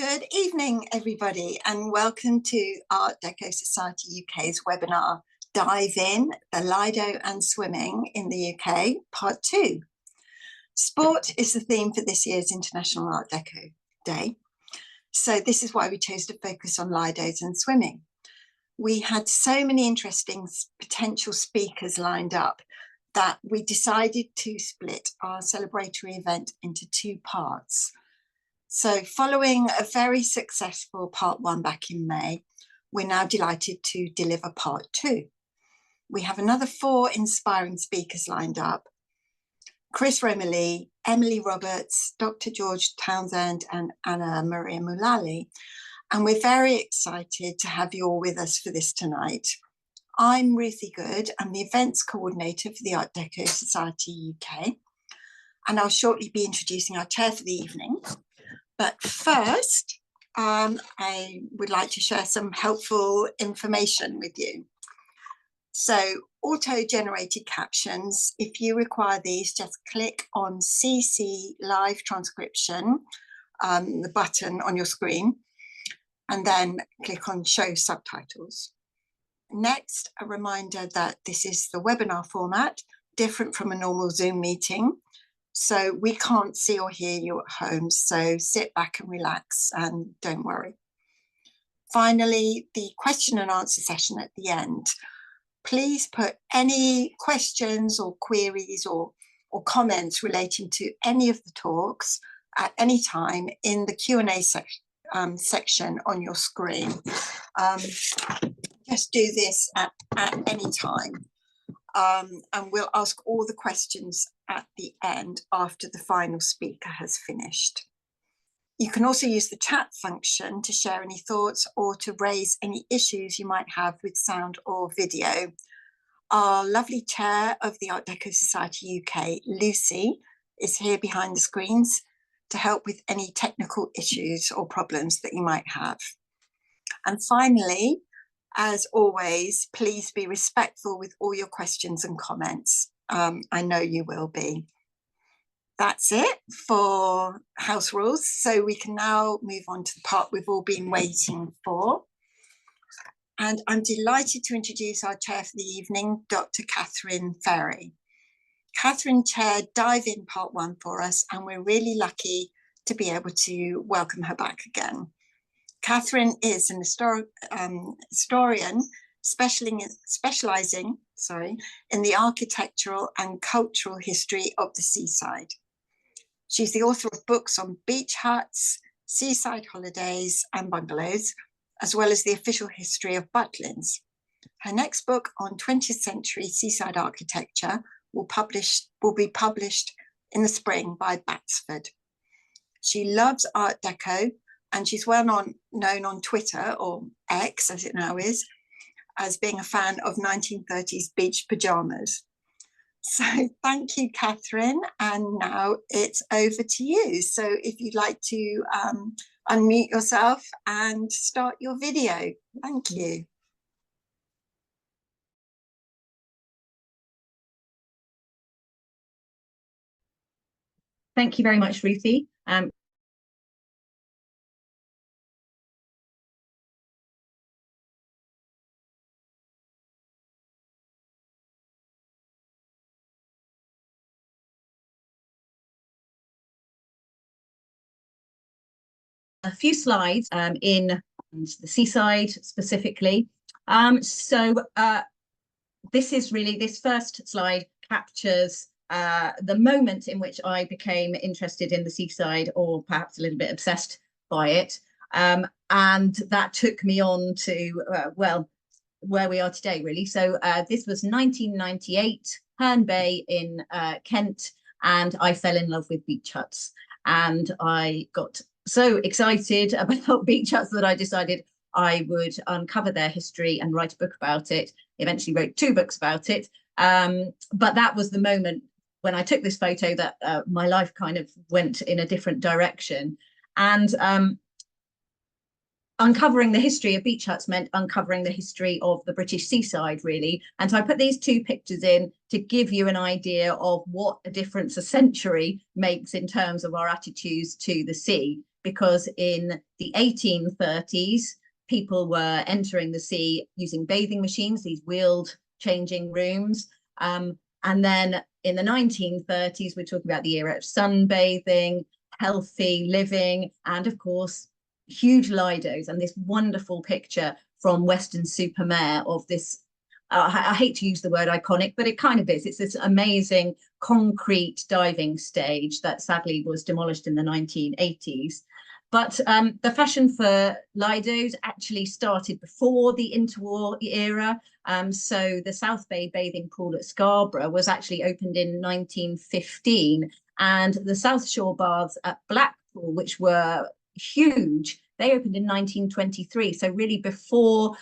Good evening, everybody, and welcome to Art Deco Society UK's webinar, Dive In, the Lido and Swimming in the UK, Part 2. Sport is the theme for this year's International Art Deco Day. So this is why we chose to focus on Lidos and swimming. We had so many interesting potential speakers lined up that we decided to split our celebratory event into two parts. So following a very successful part 1 back in May, we're now delighted to deliver part 2. We have another 4 inspiring speakers lined up: Chris Romerly, Emily Roberts, Dr. George Townsend and Anna Maria Mullally. And we're very excited to have you all with us for this tonight. I'm Ruthie Good. I'm the events coordinator for the Art Deco Society UK. And I'll shortly be introducing our chair for the evening. But first, I would like to share some helpful information with you. So, auto-generated captions, if you require these, just click on CC Live Transcription, the button on your screen, and then click on Show Subtitles. Next, a reminder that this is the webinar format, different from a normal Zoom meeting. So we can't see or hear you at home, so sit back and relax and don't worry. Finally, the question and answer session at the end. Please put any questions or queries or comments relating to any of the talks at any time in the Q&A section on your screen. Just do this at any time. And we'll ask all the questions at the end after the final speaker has finished. You can also use the chat function to share any thoughts or to raise any issues you might have with sound or video. Our lovely chair of the Art Deco Society UK, Lucy, is here behind the screens to help with any technical issues or problems that you might have. And finally, as always, please be respectful with all your questions and comments. I know you will be. That's it for house rules. So we can now move on to the part we've all been waiting for. And I'm delighted to introduce our chair for the evening, Dr. Kathryn Ferry. Kathryn chaired Dive In Part 1 for us, and we're really lucky to be able to welcome her back again. Kathryn is an historian specialising in the architectural and cultural history of the seaside. She's the author of books on beach huts, seaside holidays and bungalows, as well as the official history of Butlins. Her next book on 20th century seaside architecture will be published in the spring by Batsford. She loves Art Deco, and she's well known on Twitter, or X as it now is, as being a fan of 1930s beach pyjamas. So thank you, Kathryn, and now it's over to you. So if you'd like to unmute yourself and start your video. Thank you. Thank you very much, Ruthie. A few slides in the seaside specifically. This first slide captures the moment in which I became interested in the seaside, or perhaps a little bit obsessed by it. And that took me on to, where we are today, really. So this was 1998, Herne Bay in Kent, and I fell in love with beach huts. And I got so excited about beach huts that I decided I would uncover their history and write a book about it. Eventually wrote 2 books about it. But that was the moment when I took this photo that my life kind of went in a different direction. And uncovering the history of beach huts meant uncovering the history of the British seaside, really. And so I put these 2 pictures in to give you an idea of what a difference a century makes in terms of our attitudes to the sea. because in the 1830s, people were entering the sea using bathing machines, these wheeled changing rooms. And then in the 1930s, we're talking about the era of sunbathing, healthy living, and of course, huge lidos. And this wonderful picture from Weston-super-Mare of this, I hate to use the word iconic, but it kind of is. It's this amazing concrete diving stage that sadly was demolished in the 1980s. But the fashion for lidos actually started before the interwar era. So the South Bay bathing pool at Scarborough was actually opened in 1915. And the South Shore baths at Blackpool, which were huge, they opened in 1923. So really before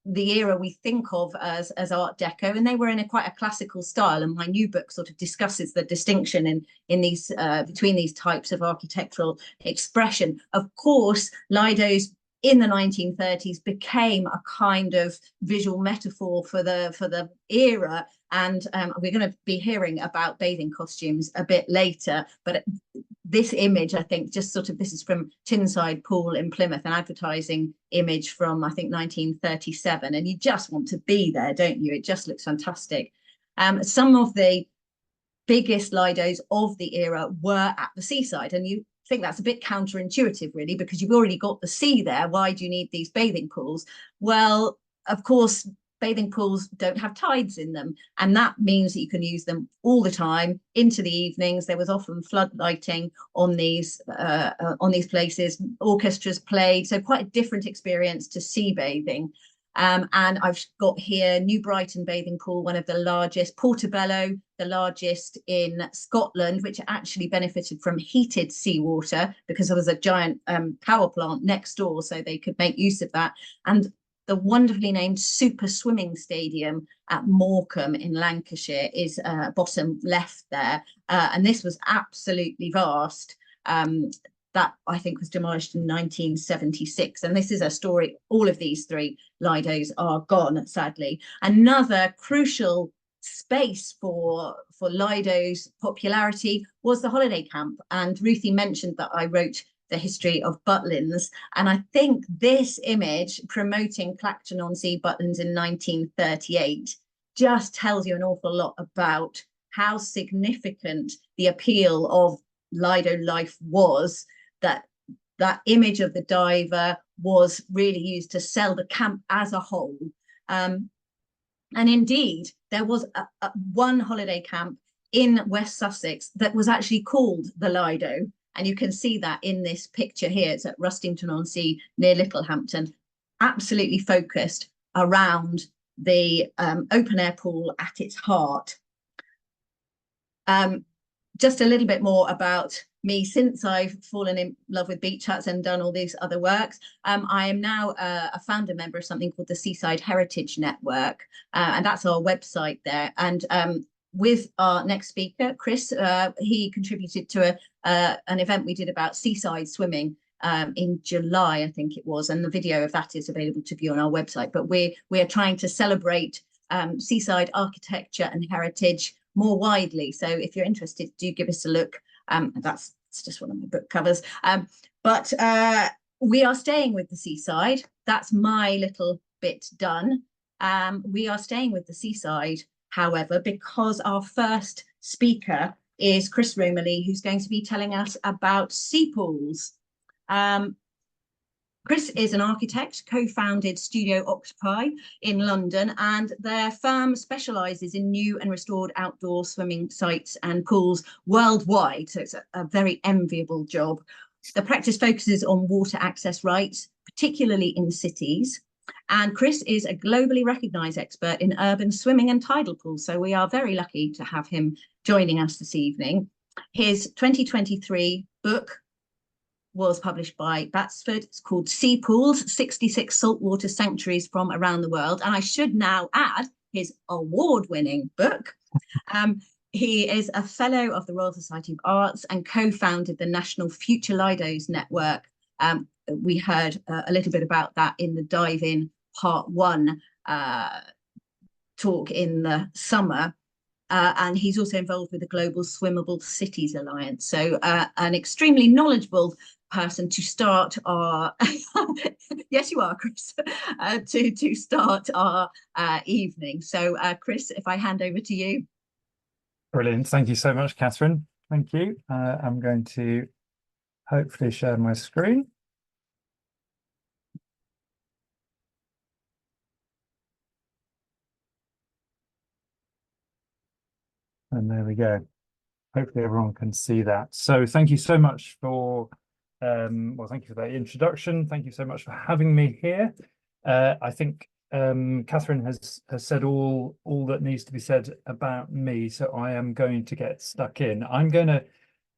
the era we think of as Art Deco, and they were in quite a classical style. And my new book sort of discusses the distinction in these between these types of architectural expression. Of course, lidos in the 1930s became a kind of visual metaphor for the era. And we're going to be hearing about bathing costumes a bit later, but this image, I think, just sort of, this is from Tyneside Pool in Plymouth, an advertising image from, I think, 1937. And you just want to be there, don't you? It just looks fantastic. Some of the biggest lidos of the era were at the seaside. And you think that's a bit counterintuitive, really, because you've already got the sea there. Why do you need these bathing pools? Well, of course, bathing pools don't have tides in them, and that means that you can use them all the time into the evenings. There was often floodlighting on these places. Orchestras played, so quite a different experience to sea bathing. And I've got here New Brighton bathing pool, one of the largest, Portobello, the largest in Scotland, which actually benefited from heated seawater because there was a giant power plant next door, so they could make use of that. And the wonderfully named Super Swimming Stadium at Morecambe in Lancashire is bottom left there. And this was absolutely vast. That I think was demolished in 1976. And this is a story, all of these three lidos are gone, sadly. Another crucial space for lido's popularity was the holiday camp. And Ruthie mentioned that I wrote the history of Butlins, and I think this image promoting Clacton-on-Sea Butlins in 1938 just tells you an awful lot about how significant the appeal of lido life was, that image of the diver was really used to sell the camp as a whole. And indeed, there was one holiday camp in West Sussex that was actually called the Lido. And you can see that in this picture here. It's at Rustington-on-Sea near Littlehampton, absolutely focused around the open air pool at its heart. Just a little bit more about me since I've fallen in love with beach huts and done all these other works. I am now a founder member of something called the Seaside Heritage Network, and that's our website there. And with our next speaker, Chris, he contributed to an event we did about seaside swimming in July, I think it was, and the video of that is available to view on our website. But we are trying to celebrate seaside architecture and heritage more widely. So if you're interested, do give us a look. That's just one of my book covers. But we are staying with the seaside. That's my little bit done. We are staying with the seaside, however, because our first speaker is Chris Mullally, who's going to be telling us about sea pools. Chris is an architect, co-founded Studio Octopi in London, and their firm specialises in new and restored outdoor swimming sites and pools worldwide. So it's a very enviable job. The practice focuses on water access rights, particularly in cities. And Chris is a globally recognised expert in urban swimming and tidal pools. So we are very lucky to have him joining us this evening. His 2023 book was published by Batsford. It's called Sea Pools, 66 Saltwater Sanctuaries from Around the World. And I should now add his award-winning book. He is a fellow of the Royal Society of Arts and co-founded the National Future Lidos Network. We heard a little bit about that in the Dive In Part 1 talk in the summer. and he's also involved with the Global Swimmable Cities Alliance. So an extremely knowledgeable person to start our yes you are, Chris, to start our evening. So Chris, if I hand over to you. Brilliant. Thank you so much, Kathryn. Thank you. I'm going to hopefully share my screen. And there we go. Hopefully everyone can see that. So thank you so much for well, thank you for that introduction. Thank you so much for having me here. I think Kathryn has said all that needs to be said about me, so I am going to get stuck in. I'm going to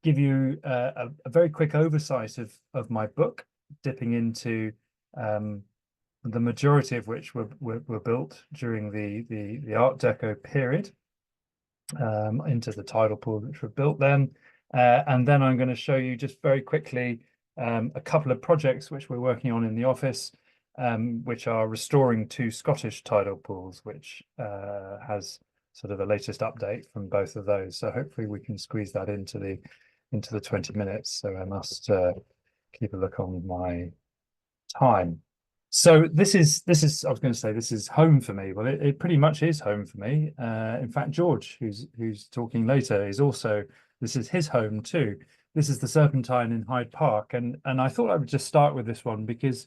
give you a very quick oversight of my book, dipping into the majority of which were built during the Art Deco period, into the tidal pools which were built then, and then I'm going to show you just very quickly a couple of projects which we're working on in the office, which are restoring 2 Scottish tidal pools, which has sort of the latest update from both of those. So hopefully we can squeeze that into the 20 minutes. So I must keep a look on my time. So this is I was going to say this is home for me. Well, it pretty much is home for me. In fact, George, who's talking later, is also, this is his home too. This is the Serpentine in Hyde Park, and I thought I would just start with this one because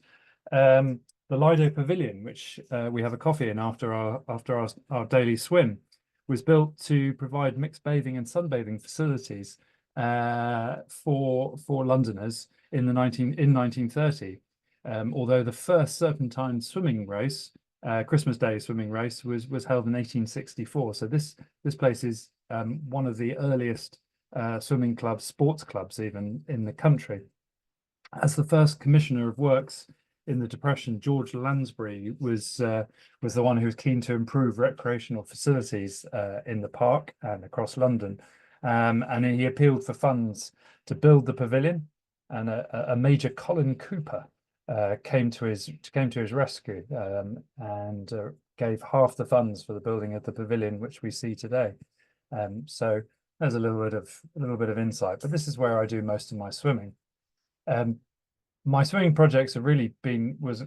the Lido Pavilion, which we have a coffee in after our daily swim, was built to provide mixed bathing and sunbathing facilities for Londoners in 1930. Although the first Serpentine swimming race, Christmas Day swimming race, was held in 1864. So this place is one of the earliest swimming clubs, sports clubs even, in the country. As the first commissioner of works in the Depression, George Lansbury was the one who was keen to improve recreational facilities in the park and across London, and he appealed for funds to build the pavilion, and a Major Colin Cooper came to his rescue, and gave half the funds for the building of the pavilion which we see today. So there's a little bit of insight, but this is where I do most of my swimming. My swimming projects have really been was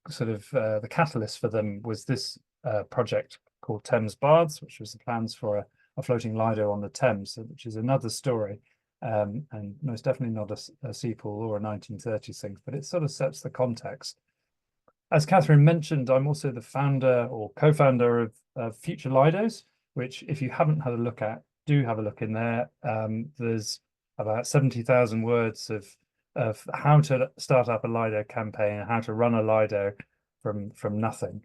sort of the catalyst for them was this project called Thames Baths, which was the plans for a floating Lido on the Thames, which is another story. And most definitely not a seapool or a 1930s thing, but it sort of sets the context. As Kathryn mentioned, I'm also the founder or co-founder of Future Lidos, which, if you haven't had a look at, do have a look in there. There's about 70,000 words of how to start up a Lido campaign and how to run a Lido from nothing.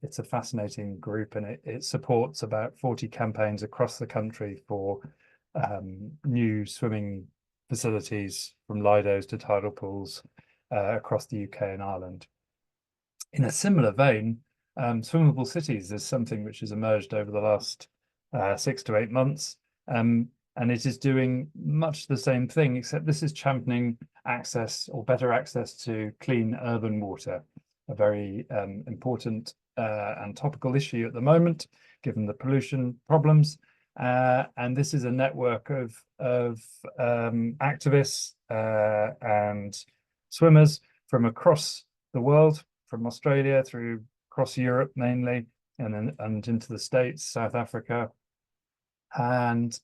It's a fascinating group, and it supports about 40 campaigns across the country for new swimming facilities, from Lidos to tidal pools, across the UK and Ireland. In a similar vein, swimmable cities is something which has emerged over the last 6 to 8 months, and it is doing much the same thing, except this is championing access, or better access, to clean urban water, a very important and topical issue at the moment, given the pollution problems. And this is a network of activists and swimmers from across the world, from Australia through across Europe mainly, and into the States, South Africa, and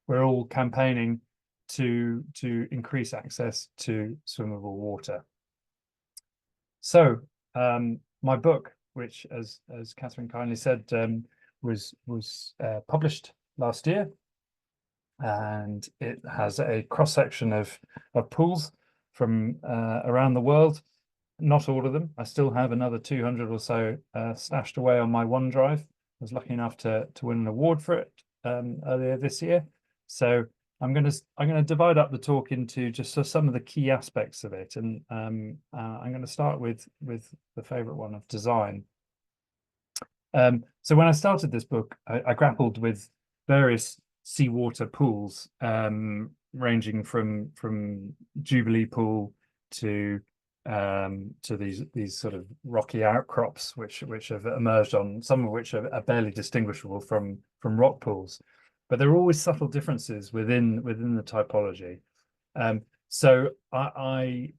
we're all campaigning to increase access to swimmable water. So my book, which, as Kathryn kindly said, was published last year, and it has a cross-section of pools from around the world. Not all of them. I still have another 200 or so stashed away on my OneDrive. I was lucky enough to win an award for it earlier this year. So I'm going to divide up the talk into just some of the key aspects of it, and I'm going to start with the favorite one of design. So when I started this book, I grappled with various seawater pools, ranging from Jubilee Pool to to these sort of rocky outcrops which have emerged, on some of which are barely distinguishable from rock pools. But there are always subtle differences within the typology. So I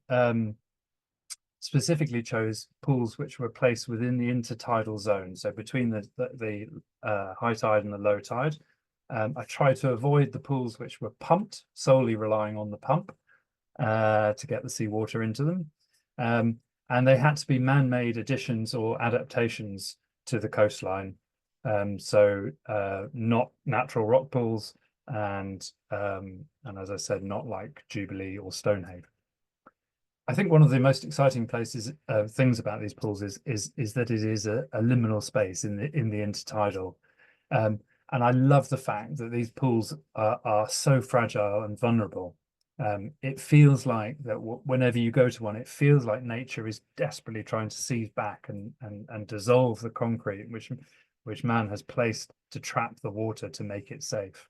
specifically chose pools which were placed within the intertidal zone, so between the high tide and the low tide. I tried to avoid the pools which were pumped, solely relying on the pump to get the seawater into them. And they had to be man-made additions or adaptations to the coastline. So not natural rock pools, and as I said, not like Jubilee or Stonehaven. I think one of the most exciting things about these pools is that it is a liminal space in the intertidal. And I love the fact that these pools are so fragile and vulnerable. It feels like that whenever you go to one, it feels like nature is desperately trying to seize back and dissolve the concrete which man has placed to trap the water to make it safe.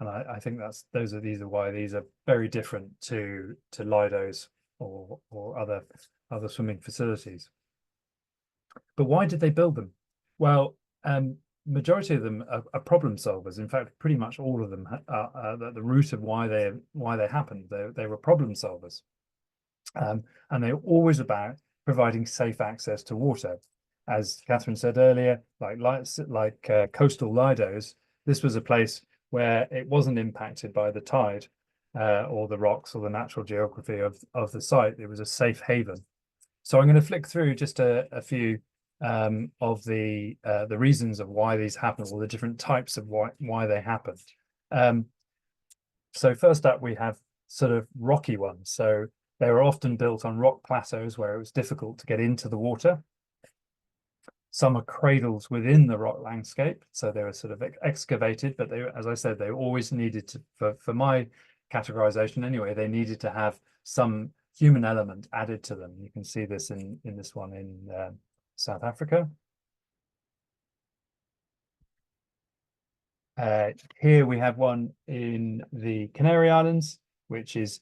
And I think these are why these are very different to lidos or other swimming facilities. But why did they build them? Well, majority of them are problem solvers. In fact, pretty much all of them are the root of why they happened. They were problem solvers, and they're always about providing safe access to water. As Kathryn said earlier, like coastal lidos, this was a place where it wasn't impacted by the tide or the rocks or the natural geography of the site. It was a safe haven. So I'm going to flick through just a few of the reasons of why these happen, or the different types of why they happened. So first up, we have sort of rocky ones. So they were often built on rock plateaus where it was difficult to get into the water. Some are cradles within the rock landscape, so they were sort of excavated, but they, as I said, they always needed to, for my categorization anyway, they needed to have some human element added to them. You can see this in this one in South Africa. Here we have one in the Canary Islands, which is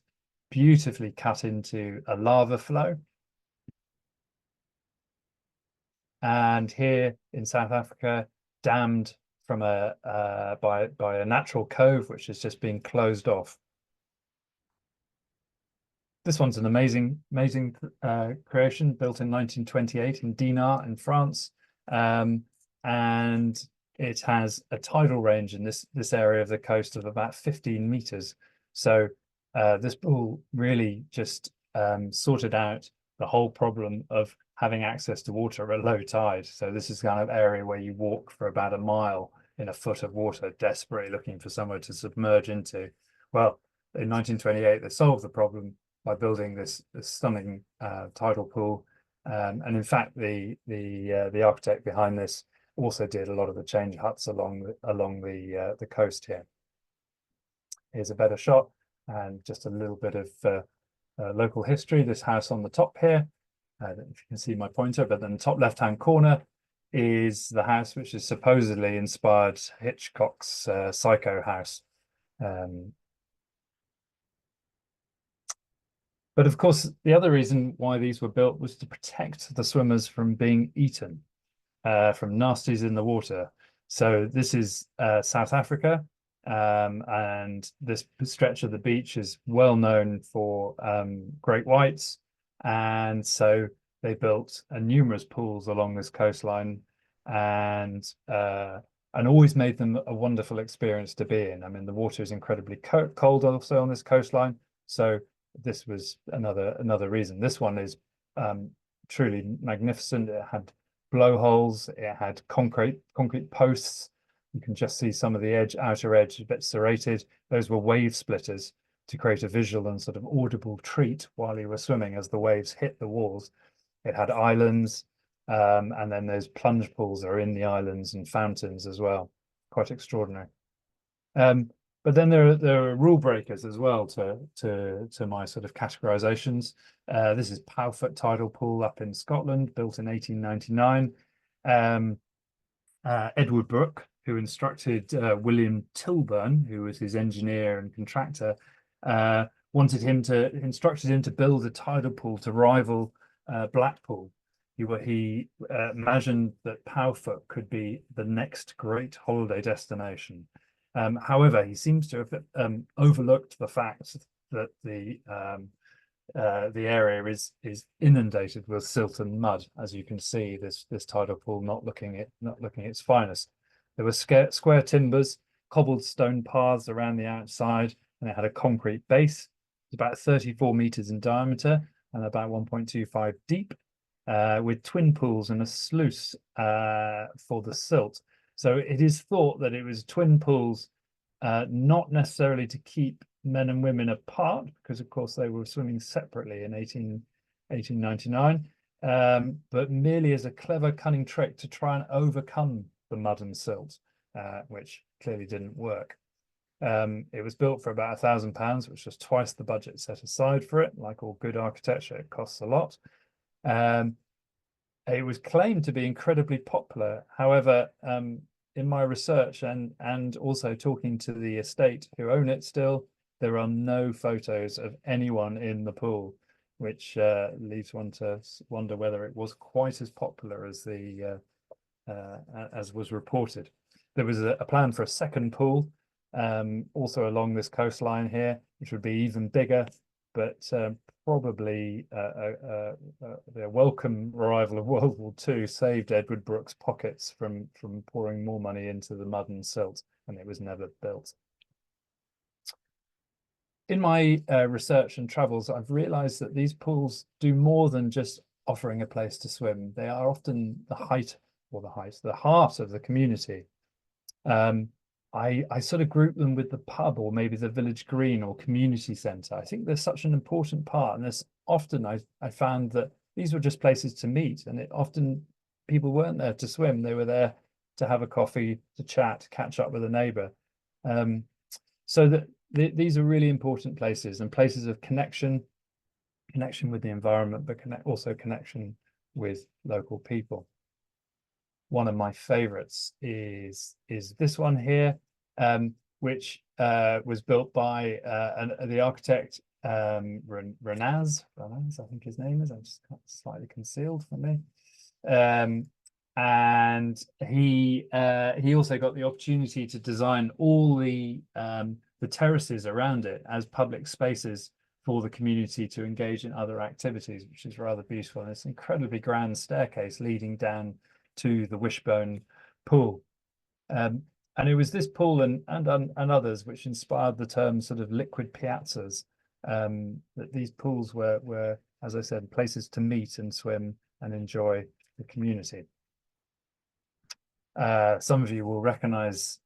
beautifully cut into a lava flow. And here in South Africa, dammed from by a natural cove, which has just been closed off. This one's an amazing creation, built in 1928 in Dinard in France, and it has a tidal range in this area of the coast of about 15 meters. So this pool really just sorted out the whole problem of having access to water at low tide. So this is the kind of area where you walk for about a mile in a foot of water, desperately looking for somewhere to submerge into. Well, in 1928, they solved the problem by building this stunning tidal pool. And in fact, the architect behind this also did a lot of the change huts along the coast here. Here's a better shot and just a little bit of local history. This house on the top here, I don't know if you can see my pointer, but then the top left-hand corner is the house which is supposedly inspired Hitchcock's Psycho house. But of course, the other reason why these were built was to protect the swimmers from being eaten, from nasties in the water. So this is South Africa, and this stretch of the beach is well known for great whites. And so they built numerous pools along this coastline, and always made them a wonderful experience to be in. I mean, the water is incredibly cold also on this coastline, so this was another reason. This one is truly magnificent. It had blowholes, it had concrete posts. You can just see some of the outer edge a bit serrated. Those were wave splitters to create a visual and sort of audible treat while you were swimming as the waves hit the walls. It had islands, and then there's plunge pools that are in the islands, and fountains as well. Quite extraordinary. But then there are rule breakers as well to my sort of categorizations. This is Powfoot Tidal Pool up in Scotland, built in 1899. Edward Brooke, who instructed William Tilburn, who was his engineer and contractor, instructed him to build a tidal pool to rival Blackpool. He imagined that Powfoot could be the next great holiday destination. However, he seems to have overlooked the fact that the area is inundated with silt and mud. As you can see, this tidal pool not looking its finest. There were square timbers, cobbled stone paths around the outside, and it had a concrete base. It's about 34 meters in diameter and about 1.25 deep, with twin pools and a sluice for the silt. So it is thought that it was twin pools, not necessarily to keep men and women apart, because of course they were swimming separately in 1899, but merely as a clever, cunning trick to try and overcome the mud and silt, which clearly didn't work. It was built for about £1,000, which was twice the budget set aside for it. Like all good architecture, it costs a lot. It was claimed to be incredibly popular. However, in my research and also talking to the estate who own it still, there are no photos of anyone in the pool, which leaves one to wonder whether it was quite as popular as as was reported. There was a plan for a second pool, also along this coastline here, which would be even bigger, but probably the welcome arrival of World War II saved Edward Brooke's pockets from pouring more money into the mud and silt, and it was never built. In my research and travels, I've realized that these pools do more than just offering a place to swim. They are often the heart of the community. I sort of group them with the pub or maybe the village green or community centre. I think there's such an important part, and there's often I found that these were just places to meet, and often people weren't there to swim. They were there to have a coffee, to chat, catch up with a neighbour. So that these are really important places, and places of connection with the environment, but also connection with local people. One of my favorites is this one here, which was built by the architect Renaz, I think his name is. I just got slightly concealed from me. And he also got the opportunity to design all the terraces around it as public spaces for the community to engage in other activities, which is rather beautiful. And it's an incredibly grand staircase leading down to the Wishbone pool. And it was this pool and others which inspired the term sort of liquid piazzas, that these pools were, as I said, places to meet and swim and enjoy the community. Some of you will recognize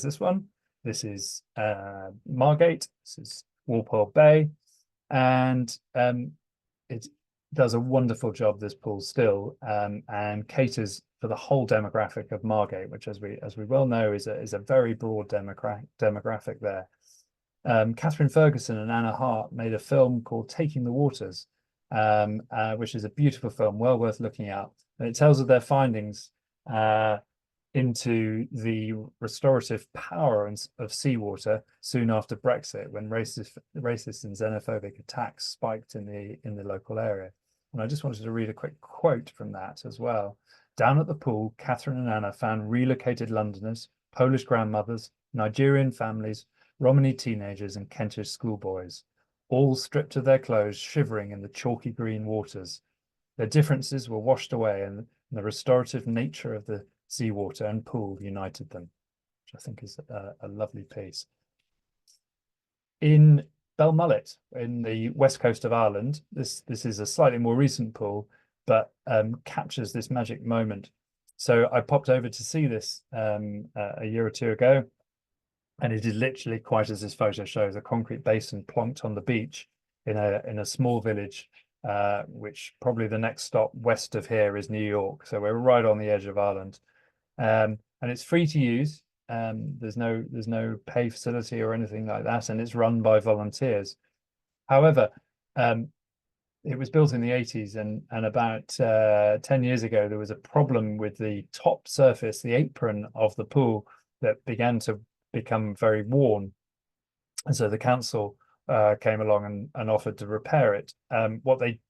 this one. This is Margate. This is Walpole Bay, and it does a wonderful job, this pool still, and caters for the whole demographic of Margate, which, as we well know, is a very broad demographic there. Kathryn Ferguson and Anna Hart made a film called Taking the Waters, which is a beautiful film, well worth looking at. And it tells of their findings into the restorative power of seawater soon after Brexit, when racist and xenophobic attacks spiked in the local area. And I just wanted to read a quick quote from that as well. Down at the pool, Kathryn and Anna found relocated Londoners, Polish grandmothers, Nigerian families, Romani teenagers, and Kentish schoolboys, all stripped of their clothes, shivering in the chalky green waters. Their differences were washed away, and the restorative nature of the seawater and pool united them, which I think is a lovely piece. In Belmullet, in the west coast of Ireland, this is a slightly more recent pool, but captures this magic moment. So I popped over to see this a year or two ago, and it is literally quite as this photo shows, a concrete basin plonked on the beach in a small village, which probably the next stop west of here is New York. So we're right on the edge of Ireland. And it's free to use. There's no pay facility or anything like that, and it's run by volunteers. However, it was built in the 80s, and about 10 years ago, there was a problem with the top surface, the apron of the pool, that began to become very worn. And so the council came along and offered to repair it. What they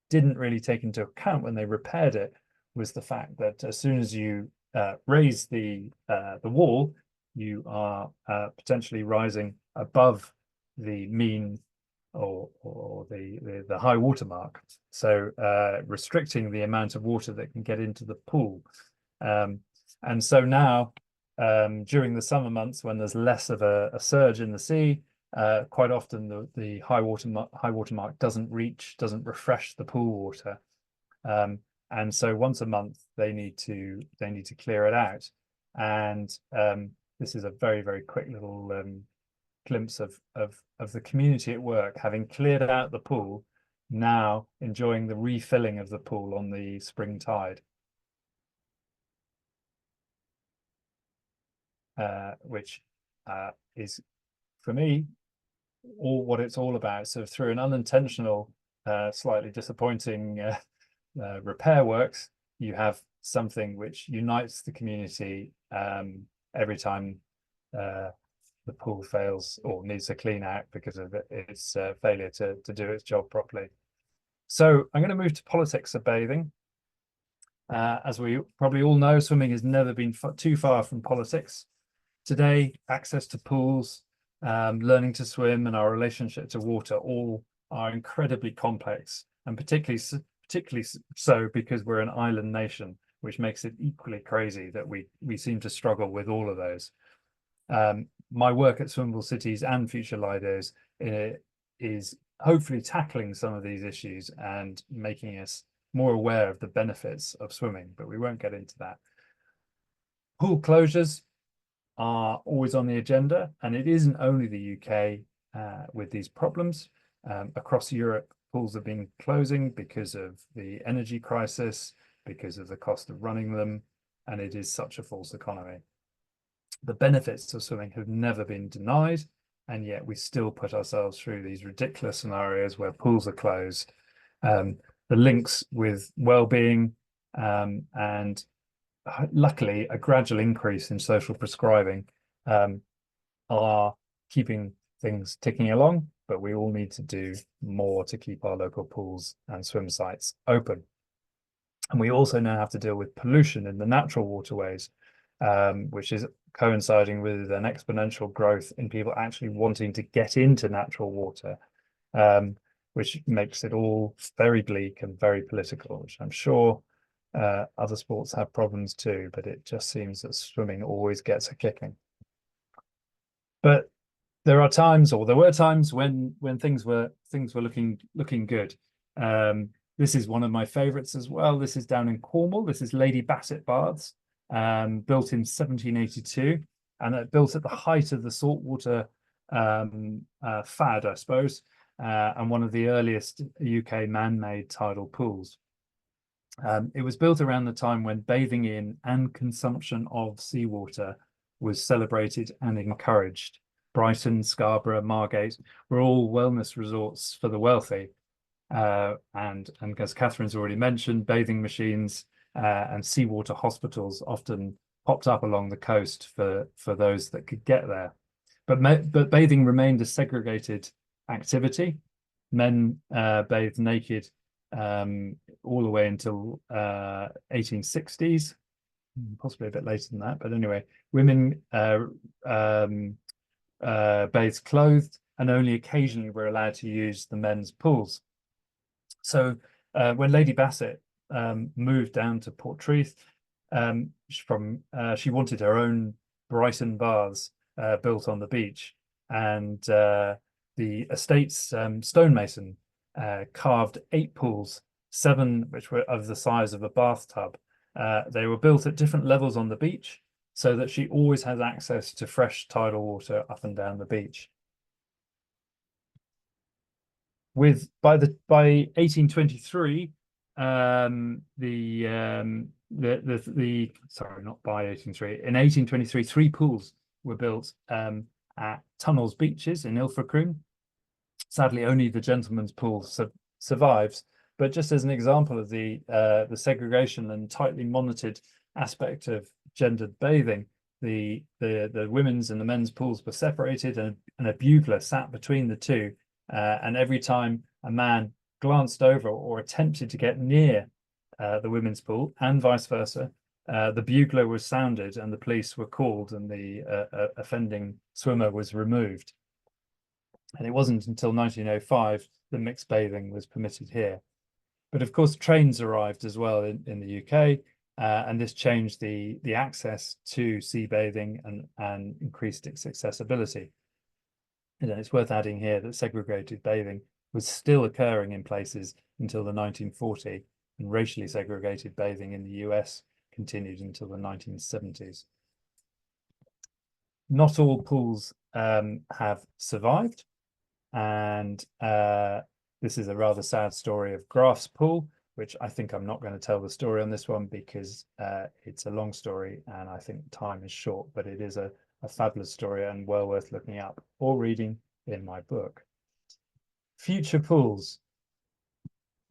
didn't really take into account when they repaired it was the fact that as soon as you raise the wall, you are potentially rising above the mean or the high water mark, so restricting the amount of water that can get into the pool. And so now, during the summer months when there's less of a surge in the sea, quite often the high water mark doesn't refresh the pool water, and so once a month they need to clear it out. And this is a very, very quick little glimpse of the community at work, having cleared out the pool, now enjoying the refilling of the pool on the spring tide, which is, for me, what it's all about. So through an unintentional, slightly disappointing repair works, you have something which unites the community every time the pool fails or needs a clean out because of its failure to do its job properly. So I'm going to move to politics of bathing. As we probably all know, swimming has never been too far from politics. Today, access to pools, learning to swim, and our relationship to water all are incredibly complex, and particularly so because we're an island nation, which makes it equally crazy that we seem to struggle with all of those. My work at Swimmable Cities and Future Lidos is hopefully tackling some of these issues and making us more aware of the benefits of swimming, but we won't get into that. Pool closures are always on the agenda, and it isn't only the UK with these problems. Across Europe, pools have been closing because of the energy crisis, because of the cost of running them, and it is such a false economy. The benefits of swimming have never been denied, and yet we still put ourselves through these ridiculous scenarios where pools are closed. The links with well-being and luckily a gradual increase in social prescribing are keeping things ticking along, but we all need to do more to keep our local pools and swim sites open. And we also now have to deal with pollution in the natural waterways, which is coinciding with an exponential growth in people actually wanting to get into natural water, which makes it all very bleak and very political, which I'm sure other sports have problems too, but it just seems that swimming always gets a kicking. But there are times, or there were times, when things were looking good. This is one of my favorites as well. This is down in Cornwall. This is Lady Bassett Baths, built in 1782, and built at the height of the saltwater fad, I suppose, and one of the earliest UK man-made tidal pools. It was built around the time when bathing in and consumption of seawater was celebrated and encouraged. Brighton, Scarborough, Margate were all wellness resorts for the wealthy. And as Kathryn's already mentioned, bathing machines and seawater hospitals often popped up along the coast for those that could get there. But bathing remained a segregated activity. Men bathed naked all the way until 1860s, possibly a bit later than that. But anyway, women bathed clothed, and only occasionally were allowed to use the men's pools. So when Lady Bassett moved down to Portreath, she wanted her own Brighton baths built on the beach, and the estate's stonemason carved 8 pools, 7 which were of the size of a bathtub. They were built at different levels on the beach, so that she always has access to fresh tidal water up and down the beach. By 1823, sorry, not by 1823. In 1823, 3 pools were built at Tunnels Beaches in Ilfracombe. Sadly, only the gentleman's pool survives. But just as an example of the segregation and tightly monitored aspect of gendered bathing, the women's and the men's pools were separated, and a bugler sat between the two And every time a man glanced over or attempted to get near the women's pool, and vice versa, the bugler was sounded and the police were called, and the offending swimmer was removed. And it wasn't until 1905 that mixed bathing was permitted here. But of course, trains arrived as well in the UK, and this changed the access to sea bathing and increased its accessibility. And it's worth adding here that segregated bathing was still occurring in places until the 1940s, and racially segregated bathing in the US continued until the 1970s. Not all pools have survived, and this is a rather sad story of Graf's Pool, which I think I'm not going to tell the story on this one because it's a long story and I think time is short, but it is a fabulous story and well worth looking up or reading in my book. Future pools.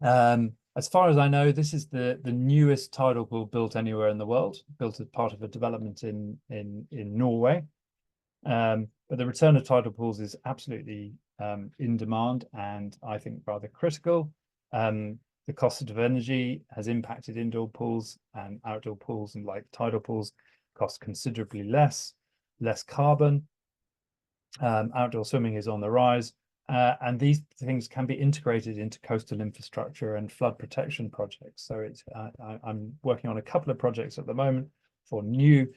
As far as I know, this is the newest tidal pool built anywhere in the world, built as part of a development in Norway. But the return of tidal pools is absolutely in demand, and I think rather critical. The cost of energy has impacted indoor pools, and outdoor pools, and like tidal pools, cost considerably less carbon. Outdoor swimming is on the rise, and these things can be integrated into coastal infrastructure and flood protection projects. So it's I'm working on a couple of projects at the moment for new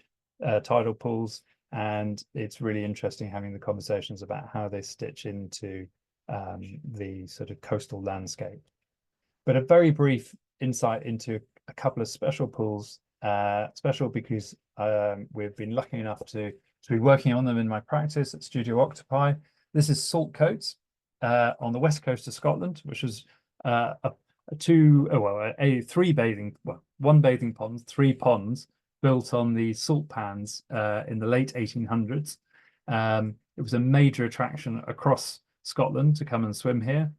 tidal pools, and it's really interesting having the conversations about how they stitch into the sort of coastal landscape. But a very brief insight into a couple of special pools, special because we've been lucky enough to be working on them in my practice at Studio Octopi. This is Saltcoats on the west coast of Scotland, which is one bathing pond, 3 ponds built on the salt pans in the late 1800s. It was a major attraction across Scotland to come and swim here.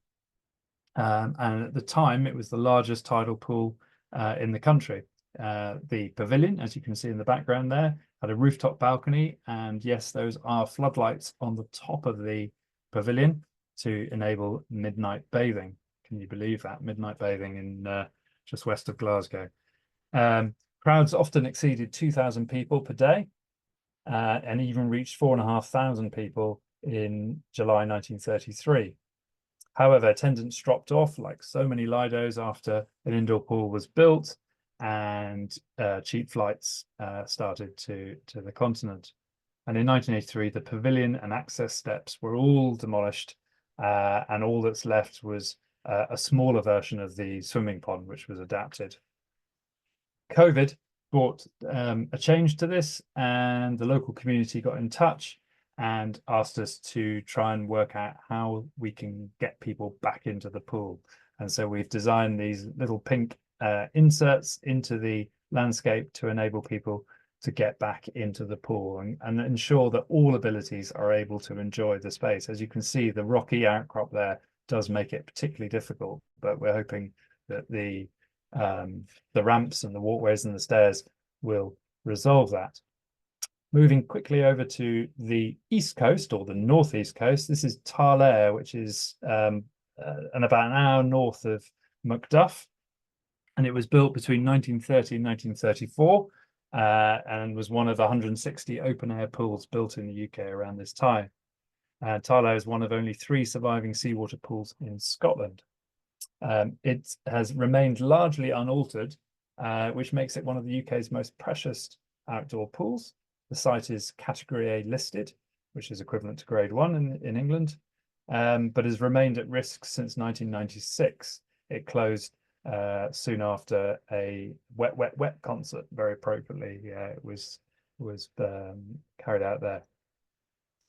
And at the time, it was the largest tidal pool in the country. The pavilion, as you can see in the background there, had a rooftop balcony, and yes, those are floodlights on the top of the pavilion to enable midnight bathing. Can you believe that? Midnight bathing in just west of Glasgow. Crowds often exceeded 2,000 people per day, and even reached 4,500 people in July 1933. However, attendance dropped off like so many Lidos after an indoor pool was built, and cheap flights started to the continent. And in 1983, the pavilion and access steps were all demolished, and all that's left was a smaller version of the swimming pond, which was adapted. COVID brought a change to this, and the local community got in touch and asked us to try and work out how we can get people back into the pool. And so we've designed these little pink inserts into the landscape to enable people to get back into the pool and ensure that all abilities are able to enjoy the space. As you can see, the rocky outcrop there does make it particularly difficult, but we're hoping that the ramps and the walkways and the stairs will resolve that. Moving quickly over to the east coast, or the northeast coast, this is Tarlaire, which is about an hour north of Macduff, and it was built between 1930 and 1934, and was one of 160 open-air pools built in the UK around this time. Tarlaire is one of only 3 surviving seawater pools in Scotland. It has remained largely unaltered, which makes it one of the UK's most precious outdoor pools. The site is Category A listed, which is equivalent to Grade 1 in England, but has remained at risk since 1996. It closed soon after a wet concert, very appropriately. It was carried out there.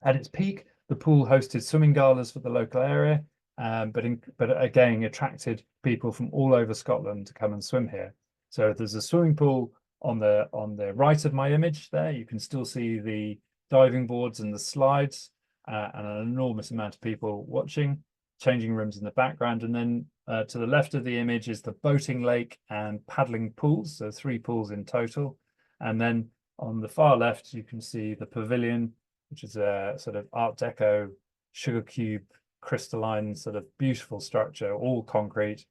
At its peak, the pool hosted swimming galas for the local area, but again attracted people from all over Scotland to come and swim here. So there's a swimming pool on the right of my image there. You can still see the diving boards and the slides, and an enormous amount of people watching. Changing rooms in the background, and then to the left of the image is the boating lake and paddling pools, so 3 pools in total. And then on the far left you can see the pavilion, which is a sort of Art Deco sugar cube crystalline, sort of beautiful structure, all concrete,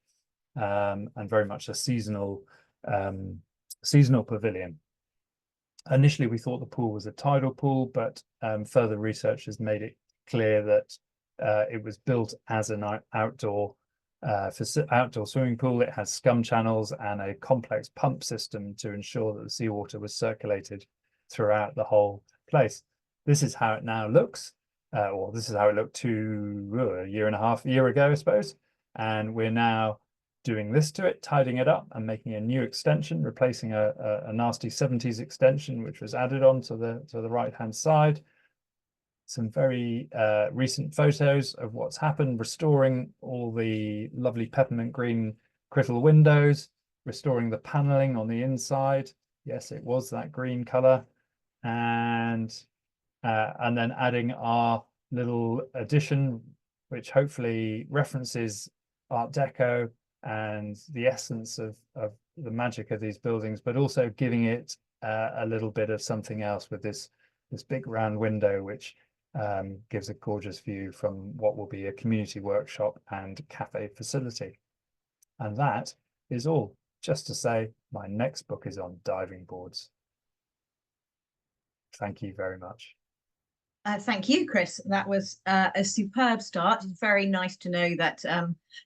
and very much a seasonal pavilion. Initially, we thought the pool was a tidal pool, but further research has made it clear that it was built as an outdoor swimming pool. It has scum channels and a complex pump system to ensure that the seawater was circulated throughout the whole place. This is how it now looks, or this is how it looked a year ago, I suppose. And we're now doing this to it, tidying it up and making a new extension, replacing a nasty 70s extension, which was added on to the right-hand side. Some very recent photos of what's happened, restoring all the lovely peppermint green crital windows, restoring the paneling on the inside. Yes, it was that green color. And then adding our little addition, which hopefully references Art Deco and the essence of the magic of these buildings, but also giving it a little bit of something else with this big round window, which gives a gorgeous view from what will be a community workshop and cafe facility. And that is all. Just to say, my next book is on diving boards. Thank you very much. Thank you, Chris. That was a superb start. It's very nice to know that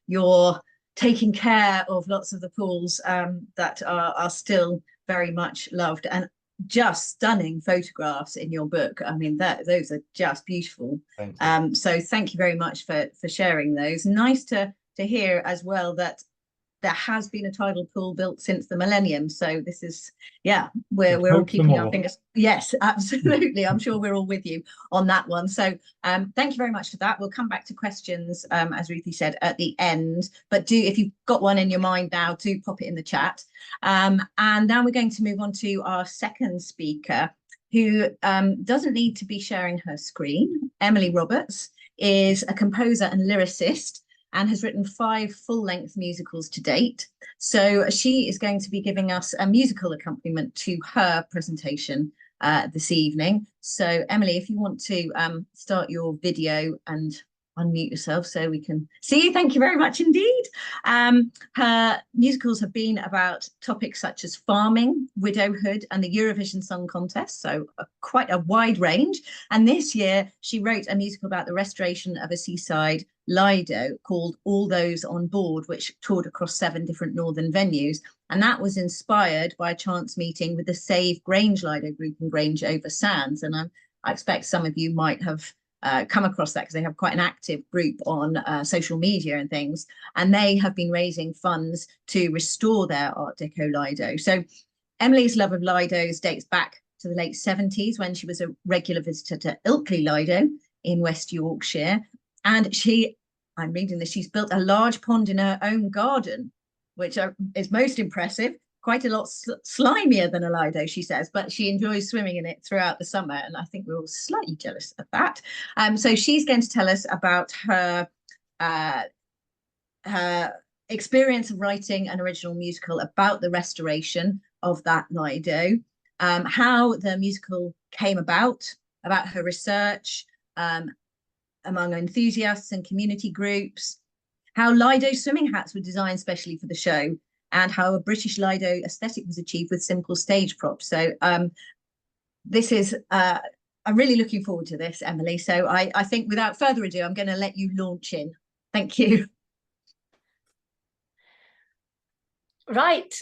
you're taking care of lots of the pools that are still very much loved, and just stunning photographs in your book. I mean, those are just beautiful. So thank you very much for sharing those. Nice to hear as well that there has been a tidal pool built since the millennium. So this is, yeah, we're all keeping our fingers. Yes, absolutely. I'm sure we're all with you on that one. So thank you very much for that. We'll come back to questions, as Ruthie said, at the end. But if you've got one in your mind now, do pop it in the chat. And now we're going to move on to our second speaker, who doesn't need to be sharing her screen. Emily Roberts is a composer and lyricist, and has written 5 full-length musicals to date. So she is going to be giving us a musical accompaniment to her presentation this evening. So Emily, if you want to start your video and unmute yourself so we can see you. Thank you very much indeed. Her musicals have been about topics such as farming, widowhood, and the Eurovision Song Contest, so quite a wide range. And this year she wrote a musical about the restoration of a seaside Lido called All Those on Board, which toured across 7 different northern venues. And that was inspired by a chance meeting with the Save Grange Lido group in Grange over Sands. And I expect some of you might have come across that because they have quite an active group on social media and things. And they have been raising funds to restore their Art Deco Lido. So Emily's love of Lidos dates back to the late 70s when she was a regular visitor to Ilkley Lido in West Yorkshire. And I'm reading this, she's built a large pond in her own garden, which is most impressive. Quite a lot slimier than a Lido, she says, but she enjoys swimming in it throughout the summer. And I think we're all slightly jealous of that. So she's going to tell us about her experience of writing an original musical about the restoration of that Lido, how the musical came about her research, among enthusiasts and community groups, how Lido swimming hats were designed specially for the show, and how a British Lido aesthetic was achieved with simple stage props. So this is, I'm really looking forward to this, Emily. So I think without further ado, I'm going to let you launch in. Thank you. Right.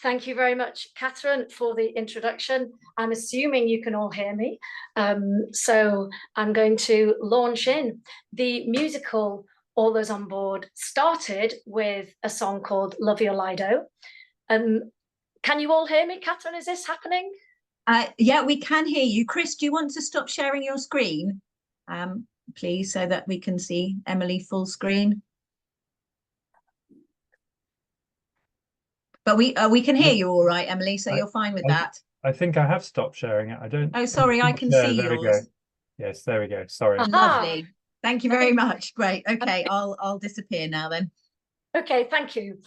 Thank you very much, Kathryn, for the introduction. I'm assuming you can all hear me. So I'm going to launch in. The musical All Those on Board started with a song called Love Your Lido. Can you all hear me, Kathryn? Is this happening? Yeah, we can hear you. Chris, do you want to stop sharing your screen, please, so that we can see Emily full screen? But we can hear you all right, Emily, so you're fine with that. I think I have stopped sharing it. I don't. Oh, sorry, I can see there yours. We go. Yes, there we go. Sorry. Lovely. Thank you very much. Great. Okay, I'll disappear now then. Okay, thank you.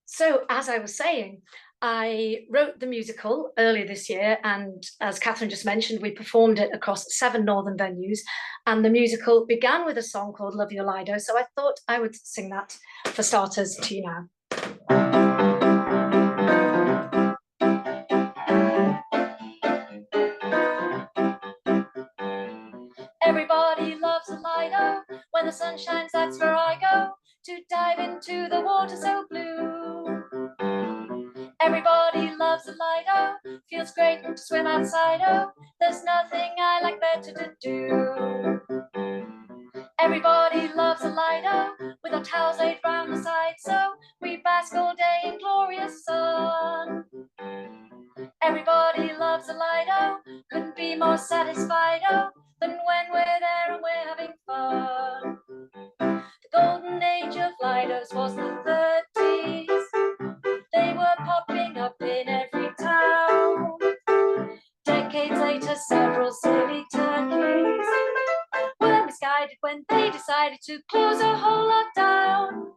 So as I was saying, I wrote the musical earlier this year, and as Kathryn just mentioned, we performed it across 7 northern venues, and the musical began with a song called Love Your Lido, so I thought I would sing that for starters to you now. Everybody loves a Lido. When the sun shines, that's where I go to dive into the water so blue. Everybody loves a Lido. Feels great to swim outside. Oh, there's nothing I like better to do. Everybody loves a Lido with our towels laid round the side, so we bask all day in glorious sun. Everybody loves a Lido. Couldn't be more satisfied. Oh, than when we're there and we're having fun. The golden age of Lidos was the 30s. They were popping up in every town. Decades later, several silly turkeys were misguided when they decided to close a whole lot down.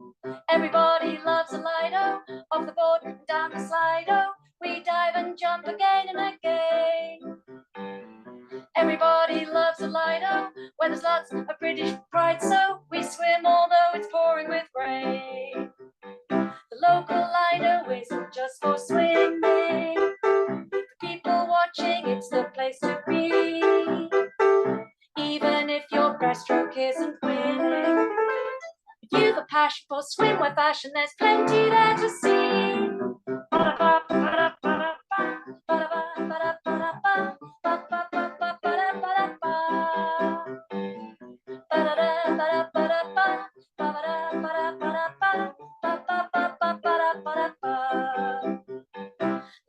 Everybody loves a Lido, off the board and down the Slido. We dive and jump again and again. Everybody loves a Lido, where there's lots of British pride, so we swim although it's pouring with rain. The local Lido isn't just for swimming. For people watching, it's the place to be. Even if your breaststroke isn't winning, if you've a passion for swimwear fashion, there's plenty there to see.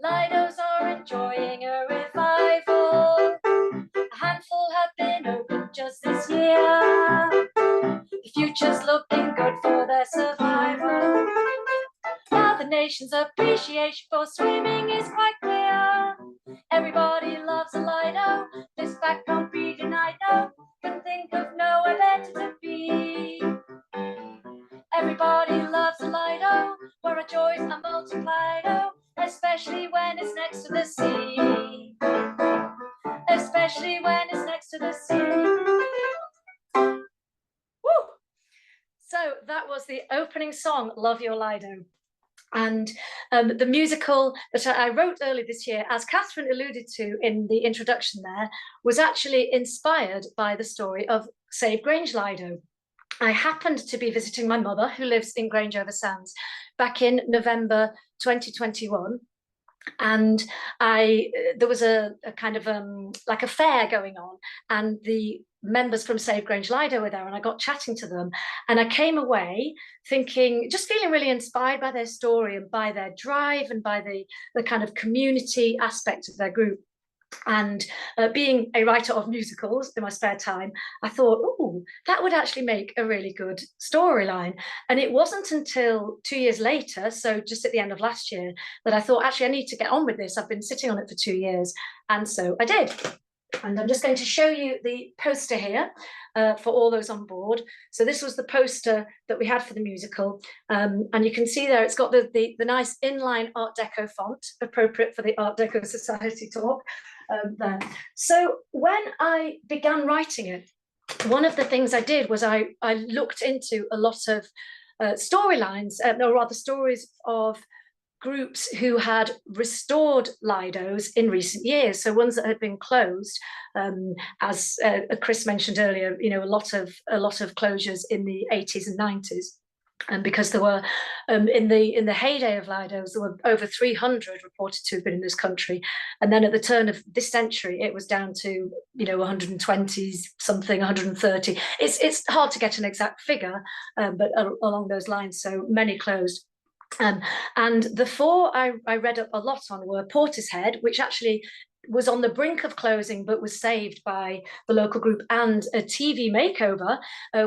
Lidos are enjoying a revival. A handful have been opened just this year. The future's looking good for their survival. Now the nation's appreciation for swimming is quite clear. Everybody loves a Lido. This fact can't be denied. No, can think of nowhere better to be. Everybody loves a Lido, where our joys are multiplied. Oh, especially when it's next to the sea. Especially when it's next to the sea. Woo! So that was the opening song, Love Your Lido. And the musical that I wrote earlier this year, as Kathryn alluded to in the introduction there, was actually inspired by the story of Save Grange Lido. I happened to be visiting my mother, who lives in Grange over Sands, back in November 2021. And there was a kind of like a fair going on, and the members from Save Grange Lido were there, and I got chatting to them, and I came away thinking, just feeling really inspired by their story and by their drive and by the kind of community aspect of their group. And being a writer of musicals in my spare time, I thought, oh, that would actually make a really good storyline. And it wasn't until 2 years later, so just at the end of last year, that I thought, actually, I need to get on with this. I've been sitting on it for 2 years. And so I did. And I'm just going to show you the poster here for all those on board. So this was the poster that we had for the musical. And you can see there, it's got the nice inline Art Deco font, appropriate for the Art Deco Society talk there. So when I began writing it, one of the things I did was I looked into a lot of storylines, or rather stories of groups who had restored Lidos in recent years, so ones that had been closed, as Chris mentioned earlier. You know, a lot of closures in the 80s and 90s, and because there were in the heyday of Lidos, there were over 300 reported to have been in this country, and then at the turn of this century, it was down to 120 something, 130. It's hard to get an exact figure, but along those lines, so many closed. And the four I read a lot on were Portishead, which actually was on the brink of closing but was saved by the local group, and a TV makeover,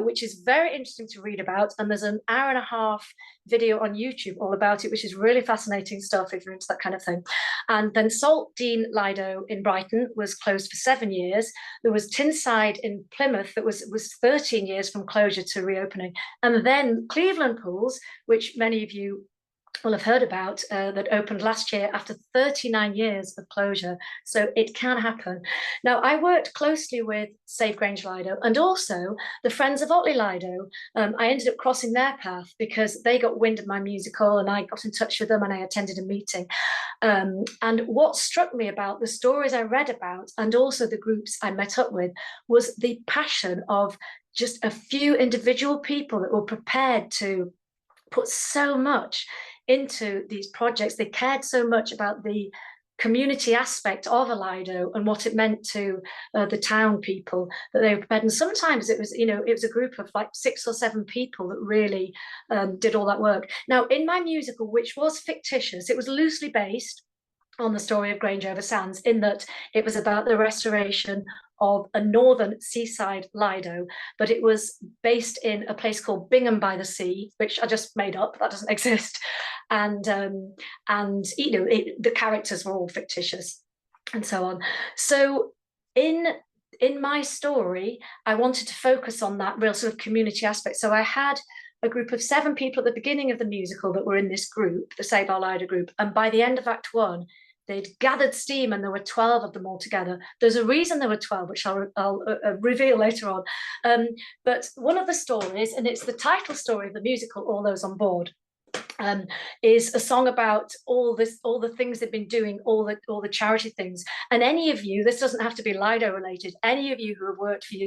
which is very interesting to read about. And there's an hour-and-a-half video on YouTube all about it, which is really fascinating stuff if you're into that kind of thing. And then Saltdean Lido in Brighton was closed for 7 years. There was Tinside in Plymouth that was 13 years from closure to reopening. And then Cleveland Pools, which many of you will have heard about, that opened last year after 39 years of closure. So it can happen. Now, I worked closely with Save Grange Lido and also the Friends of Otley Lido. I ended up crossing their path because they got wind of my musical and I got in touch with them and I attended a meeting. And what struck me about the stories I read about and also the groups I met up with was the passion of just a few individual people that were prepared to put so much into these projects. They cared so much about the community aspect of a Lido and what it meant to the town people that they were prepared. And sometimes it was, it was a group of like 6 or 7 people that really did all that work. Now, in my musical, which was fictitious, it was loosely based on the story of Grange over Sands, in that it was about the restoration of a northern seaside Lido, but it was based in a place called Bingham by the Sea, which I just made up, that doesn't exist. And the characters were all fictitious and so on. So in my story, I wanted to focus on that real sort of community aspect. So I had a group of 7 people at the beginning of the musical that were in this group, the Save Our Lido group. And by the end of Act 1, they'd gathered steam and there were 12 of them all together. There's a reason there were 12, which I'll reveal later on. But one of the stories, and it's the title story of the musical, All Those on Board, is a song about all the things they've been doing, all the charity things. And any of you, this doesn't have to be Lido related, any of you who have worked for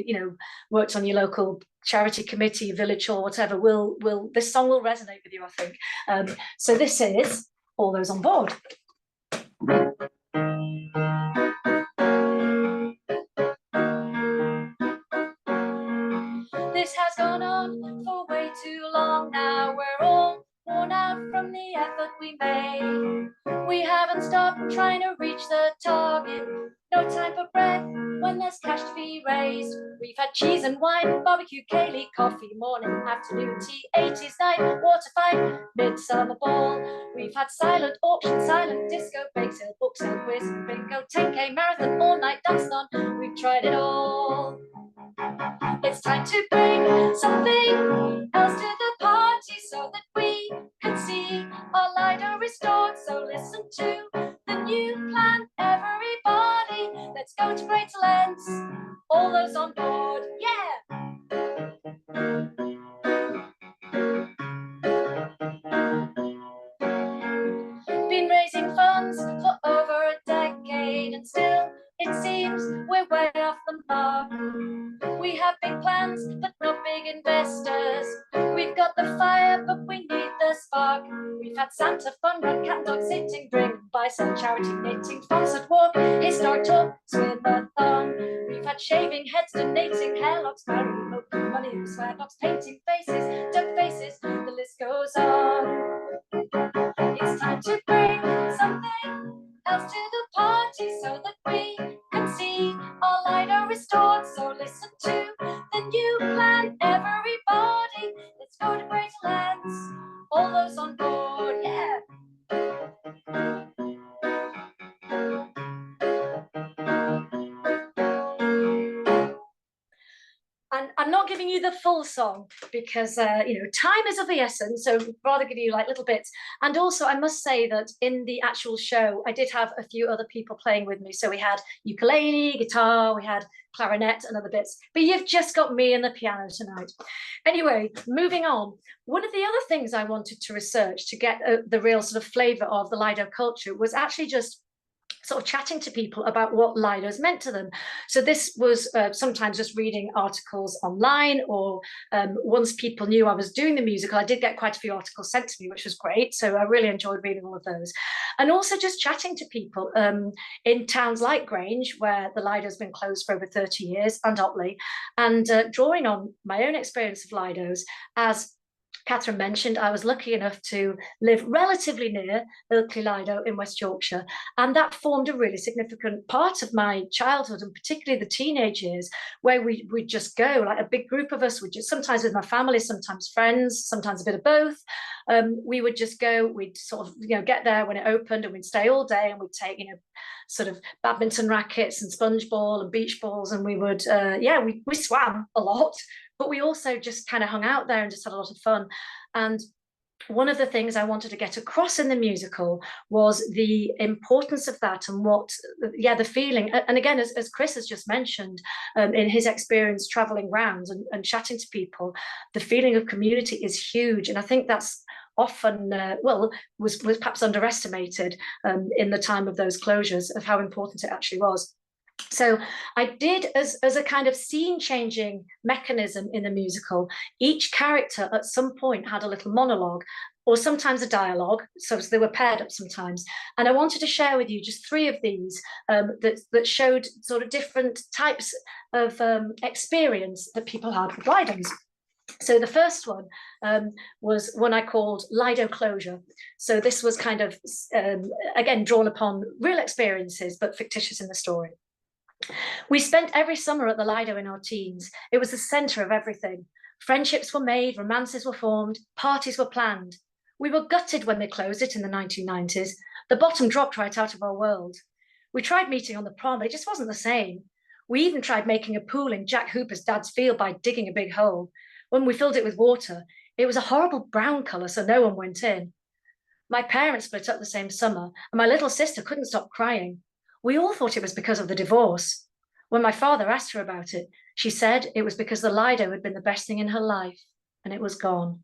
worked on your local charity committee, village hall, whatever, this song will resonate with you, I think. So this is All Those on Board. This has gone on for way too long now. We're all worn out from the effort we made. We haven't stopped trying to reach the target. No time for breath when there's cash to be raised. We've had cheese and wine, barbecue, Kaylee, coffee, morning, afternoon tea, 80s night, water fight, midsummer ball. We've had silent auction, silent disco, bake sale, book sale, quiz, bingo, 10K marathon, all night dance-a-thon. We've tried it all. It's time to bring something else to the party so that we can see our Lido restored. So listen to the new plan, everybody. Let's go to greater lengths. All those on board, yeah. Been raising funds for over a decade and still it seems we're way off the mark. We have big plans, but not big investors. We've got the fire, but we need the spark. We've had Santa fun run, cat and dog sitting, bring, buy some charity knitting, concert walk, historic talk, swim-a-thon. We've had shaving heads, donating hair locks, marrying open money, swear box, painting faces, duck faces, the list goes on. It's time to bring something else to the party so that we can see our Lido restored. So listen to the new plan, everybody. Let's go to greater lengths. All those on board, yeah. And I'm not giving you the full song because, time is of the essence. So I'd rather give you like little bits. And also, I must say that in the actual show, I did have a few other people playing with me. So we had ukulele, guitar, we had clarinet and other bits. But you've just got me and the piano tonight. Anyway, moving on. One of the other things I wanted to research to get the real sort of flavour of the Lido culture was actually just sort of chatting to people about what Lido's meant to them. So this was sometimes just reading articles online, or once people knew I was doing the musical, I did get quite a few articles sent to me, which was great. So I really enjoyed reading all of those. And also just chatting to people in towns like Grange, where the Lido's been closed for over 30 years, and Otley, and drawing on my own experience of Lido's. As Kathryn mentioned, I was lucky enough to live relatively near Ilkley Lido in West Yorkshire, and that formed a really significant part of my childhood, and particularly the teenage years, where we'd just go, like a big group of us, would just, sometimes with my family, sometimes friends, sometimes a bit of both. We would just go, we'd sort of get there when it opened, and we'd stay all day, and we'd take sort of badminton rackets and sponge ball and beach balls, and we would we swam a lot. But we also just kind of hung out there and just had a lot of fun. And one of the things I wanted to get across in the musical was the importance of that, and what, the feeling. And again, as Chris has just mentioned, in his experience traveling around and chatting to people, the feeling of community is huge. And I think that's often, was perhaps underestimated in the time of those closures, of how important it actually was. So I did, as a kind of scene changing mechanism in the musical, each character at some point had a little monologue, or sometimes a dialogue, so they were paired up sometimes. And I wanted to share with you just 3 of these that showed sort of different types of experience that people had with Lidos. So the first one was one I called Lido Closure. So this was kind of, again, drawn upon real experiences, but fictitious in the story. We spent every summer at the Lido in our teens. It was the centre of everything. Friendships were made, romances were formed, parties were planned. We were gutted when they closed it in the 1990s. The bottom dropped right out of our world. We tried meeting on the prom, but it just wasn't the same. We even tried making a pool in Jack Hooper's dad's field by digging a big hole. When we filled it with water, it was a horrible brown colour, so no one went in. My parents split up the same summer, and my little sister couldn't stop crying. We all thought it was because of the divorce. When my father asked her about it, she said it was because the Lido had been the best thing in her life, and it was gone.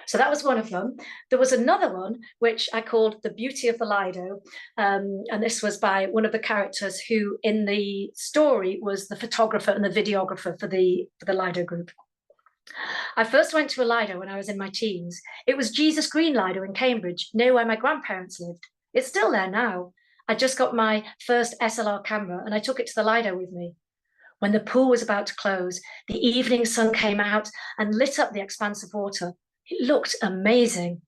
So that was one of them. There was another one, which I called The Beauty of the Lido. And this was by one of the characters who in the story was the photographer and the videographer for the Lido group. I first went to a Lido when I was in my teens. It was Jesus Green Lido in Cambridge, near where my grandparents lived. It's still there now. I just got my first SLR camera and I took it to the Lido with me. When the pool was about to close, the evening sun came out and lit up the expanse of water. It looked amazing.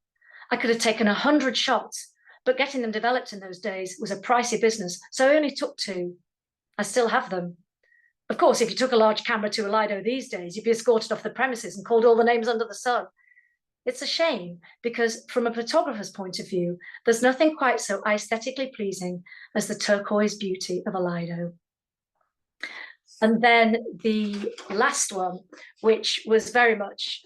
I could have taken 100 shots, but getting them developed in those days was a pricey business, so I only took 2. I still have them. Of course, if you took a large camera to a Lido these days, you'd be escorted off the premises and called all the names under the sun. It's a shame, because from a photographer's point of view, there's nothing quite so aesthetically pleasing as the turquoise beauty of a Lido. And then the last one, which was very much,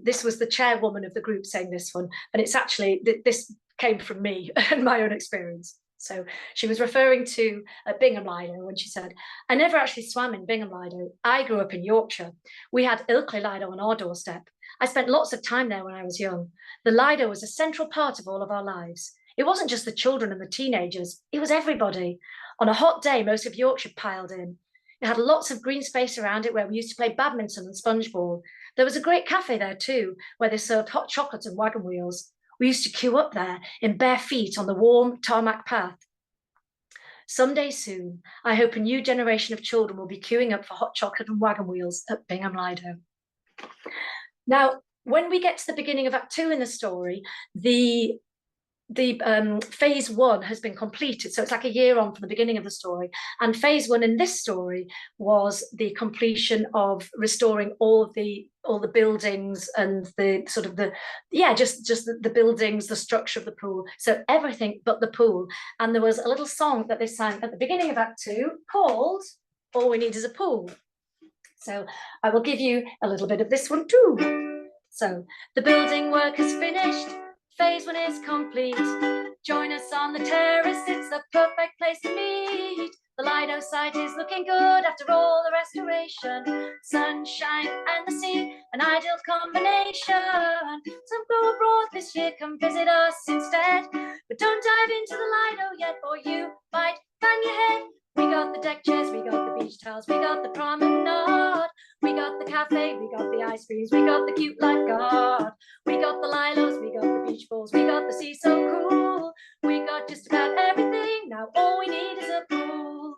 this was the chairwoman of the group saying this one, and it's actually, this came from me and my own experience. So she was referring to Bingham Lido when she said, I never actually swam in Bingham Lido. I grew up in Yorkshire. We had Ilkley Lido on our doorstep. I spent lots of time there when I was young. The Lido was a central part of all of our lives. It wasn't just the children and the teenagers, it was everybody. On a hot day, most of Yorkshire piled in. It had lots of green space around it where we used to play badminton and sponge ball. There was a great cafe there too, where they served hot chocolate and wagon wheels. We used to queue up there in bare feet on the warm tarmac path. Someday soon, I hope a new generation of children will be queuing up for hot chocolate and wagon wheels at Bingham Lido. Now, when we get to the beginning of Act 2 in the story, the phase 1 has been completed, so it's like a year on from the beginning of the story. And phase 1 in this story was the completion of restoring all the buildings and the sort of just the buildings, the structure of the pool, so everything but the pool. And there was a little song that they sang at the beginning of Act 2 called All We Need Is a Pool. So I will give you a little bit of this one too. So the building work is finished. Phase 1 is complete. Join us on the terrace, it's the perfect place to meet. The Lido site is looking good after all the restoration. Sunshine and the sea, an ideal combination. Some go abroad this year, come visit us instead. But don't dive into the Lido yet, or you might bang your head. We got the deck chairs, we got the beach towels, we got the promenade. We got the cafe, we got the ice creams, we got the cute lifeguard. We got the lilos, we got the beach balls, we got the sea so cool. We got just about everything, now all we need is a pool.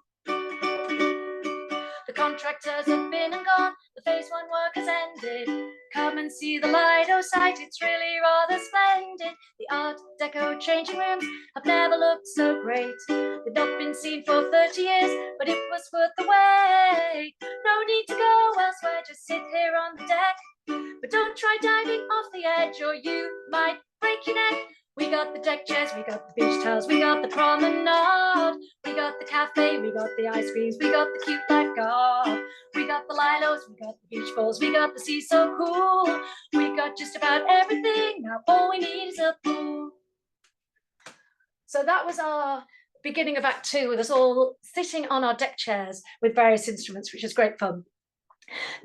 The contractors have been and gone, the phase 1 work has ended. Come and see the Lido site, it's really rather splendid. The Art Deco changing rooms have never looked so great. They've not been seen for 30 years, but it was worth the wait. No need to go elsewhere, just sit here on the deck. But don't try diving off the edge or you might break your neck. We got the deck chairs, we got the beach towels, we got the promenade. We got the cafe, we got the ice creams, we got the cute lifeguard. We got the lilos, we got the beach balls, we got the sea so cool. We got have just about everything. Now all we need is a pool. So that was our beginning of Act 2, with us all sitting on our deck chairs with various instruments, which is great fun.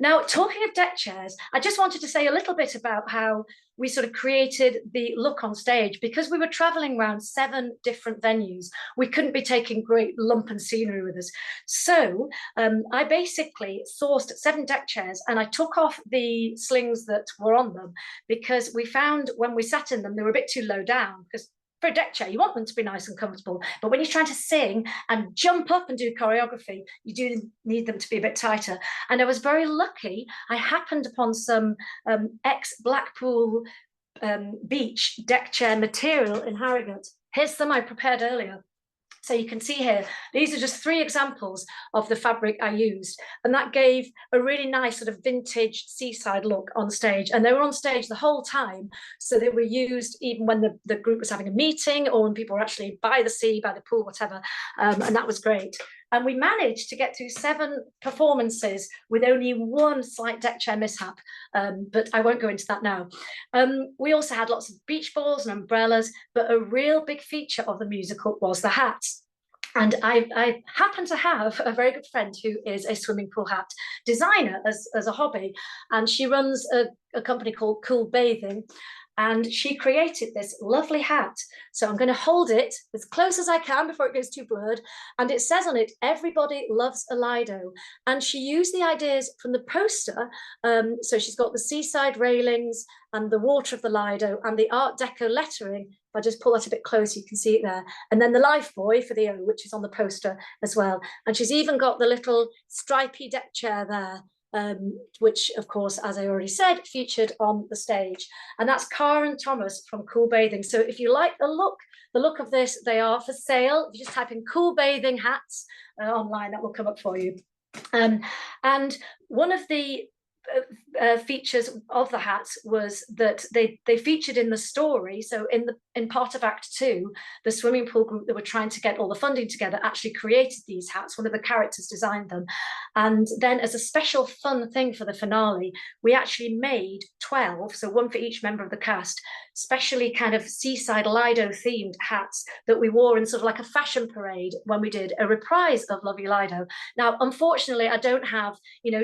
Now, talking of deck chairs, I just wanted to say a little bit about how we sort of created the look on stage. Because we were traveling around 7 different venues, we couldn't be taking great lumpen scenery with us. So I basically sourced 7 deck chairs, and I took off the slings that were on them, because we found when we sat in them, they were a bit too low down, because for a deck chair, you want them to be nice and comfortable, but when you're trying to sing and jump up and do choreography, you do need them to be a bit tighter. And I was very lucky. I happened upon some ex-Blackpool beach deck chair material in Harrogate. Here's some I prepared earlier. So you can see here, these are just 3 examples of the fabric I used. And that gave a really nice sort of vintage seaside look on stage. And they were on stage the whole time. So they were used even when the group was having a meeting, or when people were actually by the sea, by the pool, whatever. And that was great. And we managed to get through 7 performances with only 1 slight deck chair mishap, but I won't go into that now. We also had lots of beach balls and umbrellas, but a real big feature of the musical was the hats. And I happen to have a very good friend who is a swimming pool hat designer as a hobby, and she runs a company called Cool Bathing. And she created this lovely hat. So I'm going to hold it as close as I can before it goes too blurred. And it says on it, "Everybody loves a Lido." And she used the ideas from the poster. So she's got the seaside railings and the water of the Lido and the Art Deco lettering. If I just pull that a bit closer, you can see it there. And then the life buoy for the O, which is on the poster as well. And she's even got the little stripy deck chair there, which of course, as I already said, featured on the stage. And that's Cara and Thomas from Cool Bathing. So if you like the look of this, they are for sale. If you just type in Cool Bathing hats online, that will come up for you. And one of the features of the hats was that they featured in the story. So in part of Act 2, the swimming pool group that were trying to get all the funding together actually created these hats. One of the characters designed them. And then as a special fun thing for the finale, we actually made 12, so 1 for each member of the cast, specially kind of seaside Lido themed hats that we wore in sort of like a fashion parade when we did a reprise of Love You Lido. Now, unfortunately, I don't have,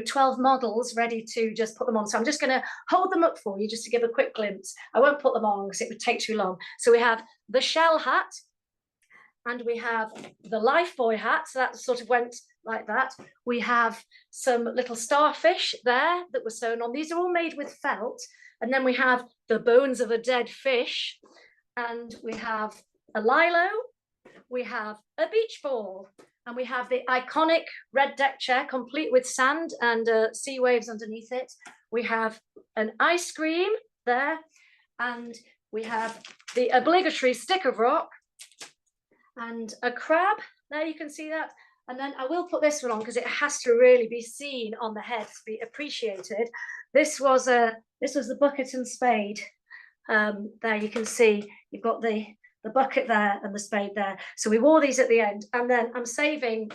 12 models ready to just put them on. So I'm just going to hold them up for you just to give a quick glimpse. I won't put them on because it would take too long. So we have the shell hat, and we have the life buoy hat. So that sort of went like that. We have some little starfish there that were sewn on. These are all made with felt. And then we have the bones of a dead fish. And we have a lilo. We have a beach ball. And we have the iconic red deck chair, complete with sand and sea waves underneath it. We have an ice cream there. And we have the obligatory stick of rock and a crab. There you can see that. And then I will put this one on because it has to really be seen on the head to be appreciated. This was the bucket and spade. There you can see you've got the bucket there and the spade there. So we wore these at the end, and then I'm saving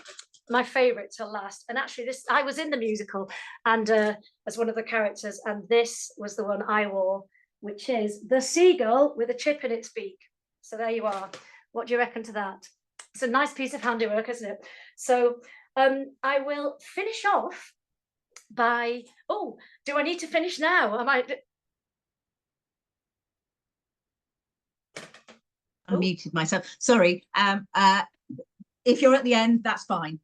my favorite till last. And actually I was in the musical and as one of the characters, and this was the one I wore, which is the seagull with a chip in its beak. So there you are. What do you reckon to that? It's a nice piece of handiwork, isn't it? So I will finish off by, oh, do I need to finish now? I muted myself. Sorry. If you're at the end, that's fine.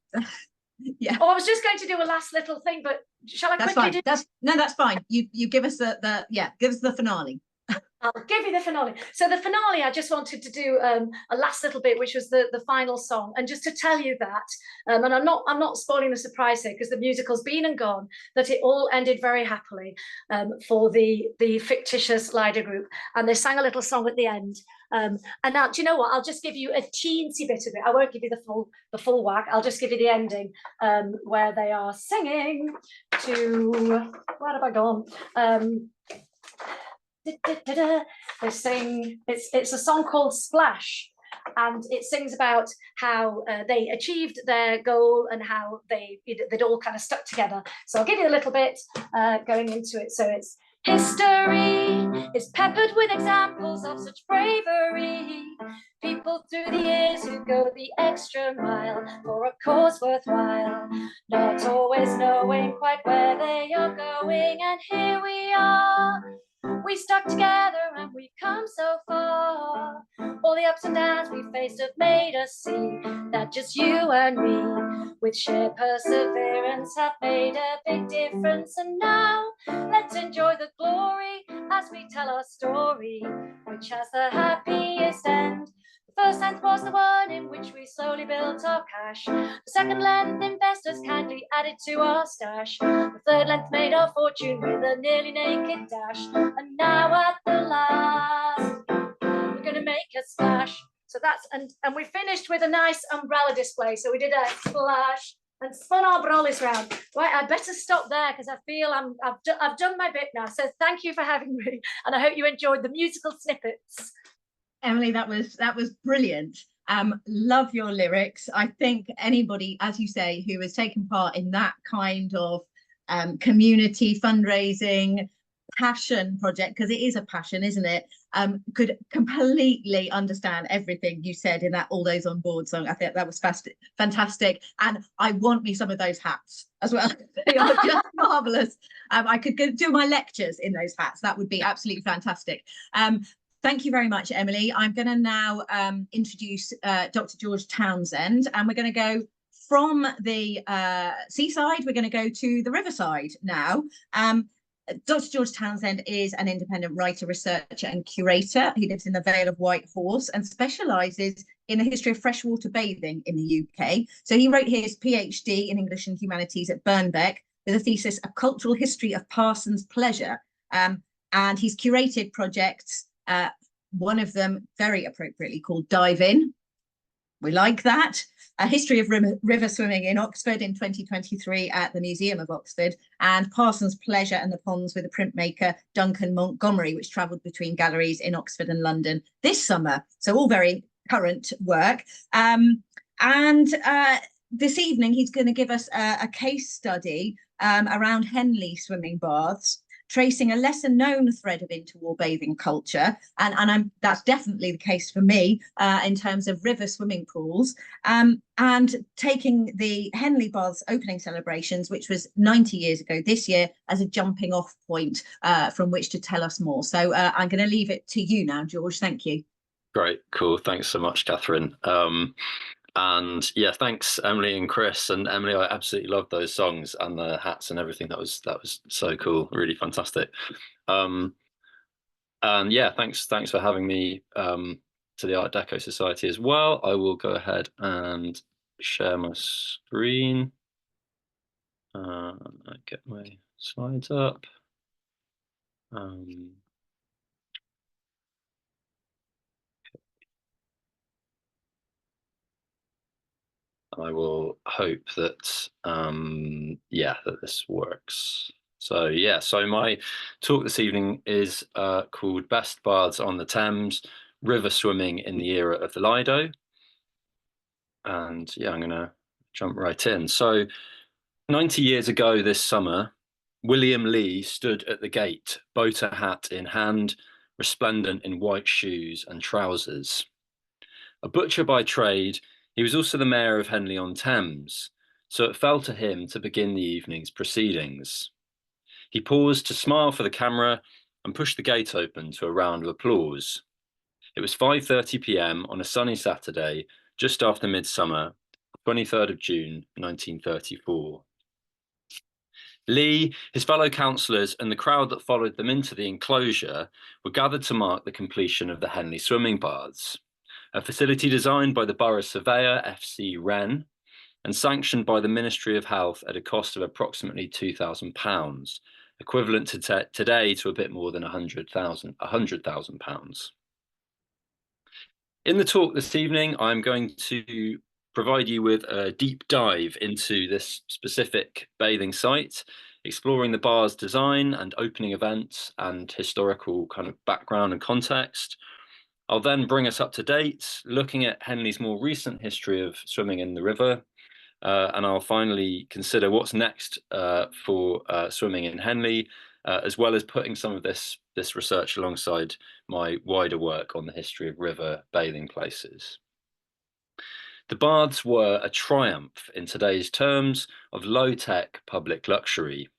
Yeah. Oh, I was just going to do a last little thing, but shall I quickly do? That's fine. You give us give us the finale. I'll give you the finale. So the finale, I just wanted to do a last little bit, which was the final song, and just to tell you that, and I'm not spoiling the surprise here because the musical's been and gone, that it all ended very happily for the fictitious Lido group, and they sang a little song at the end. And now, do you know what? I'll just give you a teensy bit of it. I won't give you the full whack. I'll just give you the ending where they are singing to, where have I gone? They sing, it's a song called Splash, and it sings about how they achieved their goal and how they'd all kind of stuck together. So I'll give you a little bit going into it. So it's History is peppered with examples of such bravery. People through the years who go the extra mile for a cause worthwhile, not always knowing quite where they are going. And here we are, we stuck together and we've come so far. All the ups and downs we faced have made us see that just you and me, with shared perseverance, have made a big difference. And now let's enjoy the glory as we tell our story, which has the happiest end. The first length was the one in which we slowly built our cash. The second length, investors kindly added to our stash. The third length made our fortune with a nearly naked dash. And now at the last, we're going to make a splash. So that's, and we finished with a nice umbrella display. So we did a splash and spun our brollies round. Right, I better stop there because I feel I've done my bit now. So thank you for having me, and I hope you enjoyed the musical snippets. Emily, that was brilliant. Love your lyrics. I think anybody, as you say, who has taken part in that kind of community fundraising passion project, because it is a passion, isn't it, could completely understand everything you said in that All Those on Board song. I think that was fantastic, and I want me some of those hats as well. They are just marvelous. I could go do my lectures in those hats. That would be absolutely fantastic. Thank you very much, Emily. I'm going to now introduce Dr. George Townsend, and we're going to go from the seaside, we're going to go to the riverside now. Dr. George Townsend is an independent writer, researcher and curator. He lives in the Vale of White Horse and specialises in the history of freshwater bathing in the UK. So he wrote his PhD in English and Humanities at Birnbeck with a thesis, A Cultural History of Parsons Pleasure. And he's curated projects, one of them very appropriately called Dive In. We like that. A History of River Swimming in Oxford in 2023 at the Museum of Oxford, and Parsons Pleasure and the Ponds with the printmaker Duncan Montgomery, which travelled between galleries in Oxford and London this summer. So all very current work. This evening, he's going to give us a case study around Henley swimming baths, tracing a lesser known thread of interwar bathing culture. And that's definitely the case for me in terms of river swimming pools, and taking the Henley Baths opening celebrations, which was 90 years ago this year, as a jumping off point from which to tell us more. So I'm going to leave it to you now, George. Thank you. Great, cool. Thanks so much, Kathryn. And yeah, thanks Emily and Chris. And Emily, I absolutely loved those songs and the hats and everything. That was so cool, really fantastic. And yeah, thanks for having me to the Art Deco Society as well. I will go ahead and share my screen. I get my slides up. I will hope that that this works. So yeah, so my talk this evening is called Best Baths on the Thames, River Swimming in the Era of the Lido. And yeah, I'm gonna jump right in. So 90 years ago this summer, William Lee stood at the gate, boater hat in hand, resplendent in white shoes and trousers. A butcher by trade, he was also the mayor of Henley-on-Thames, so it fell to him to begin the evening's proceedings. He paused to smile for the camera and pushed the gate open to a round of applause. It was 5:30 p.m. on a sunny Saturday, just after midsummer, 23rd of June, 1934. Lee, his fellow councillors and the crowd that followed them into the enclosure were gathered to mark the completion of the Henley swimming baths, a facility designed by the borough surveyor, F.C. Wren, and sanctioned by the Ministry of Health at a cost of approximately £2,000, equivalent to today to a bit more than £100,000. In the talk this evening, I'm going to provide you with a deep dive into this specific bathing site, exploring the bar's design and opening events and historical kind of background and context. I'll then bring us up to date, looking at Henley's more recent history of swimming in the river, and I'll finally consider what's next for swimming in Henley, as well as putting some of this research alongside my wider work on the history of river bathing places. The baths were a triumph in today's terms of low-tech public luxury.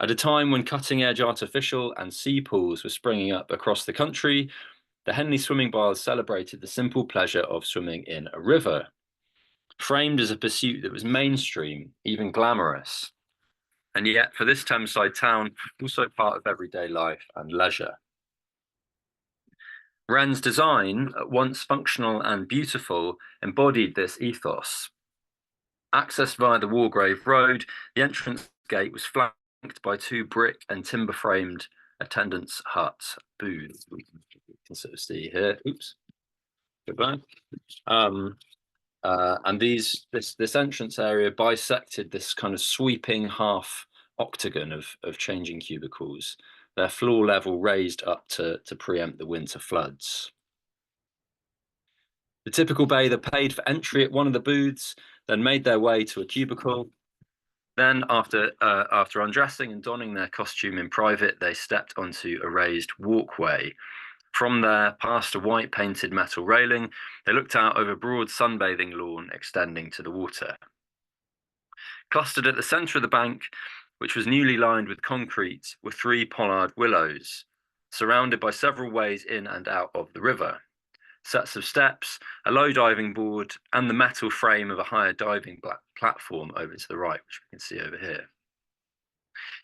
At a time when cutting-edge artificial and sea pools were springing up across the country, the Henley swimming baths celebrated the simple pleasure of swimming in a river, framed as a pursuit that was mainstream, even glamorous, and yet for this Thameside town, also part of everyday life and leisure. Wren's design, at once functional and beautiful, embodied this ethos. Accessed via the Wargrave Road, the entrance gate was flanked by 2 brick and timber-framed attendants' hut booths. We can sort of see here. Oops, go back. And this entrance area bisected this kind of sweeping half octagon of changing cubicles, their floor level raised up to preempt the winter floods. The typical bather paid for entry at one of the booths, then made their way to a cubicle. Then, after undressing and donning their costume in private, they stepped onto a raised walkway. From there, past a white painted metal railing, they looked out over a broad sunbathing lawn extending to the water. Clustered at the centre of the bank, which was newly lined with concrete, were 3 pollard willows, surrounded by several ways in and out of the river, sets of steps, a low diving board, and the metal frame of a higher diving platform over to the right, which we can see over here.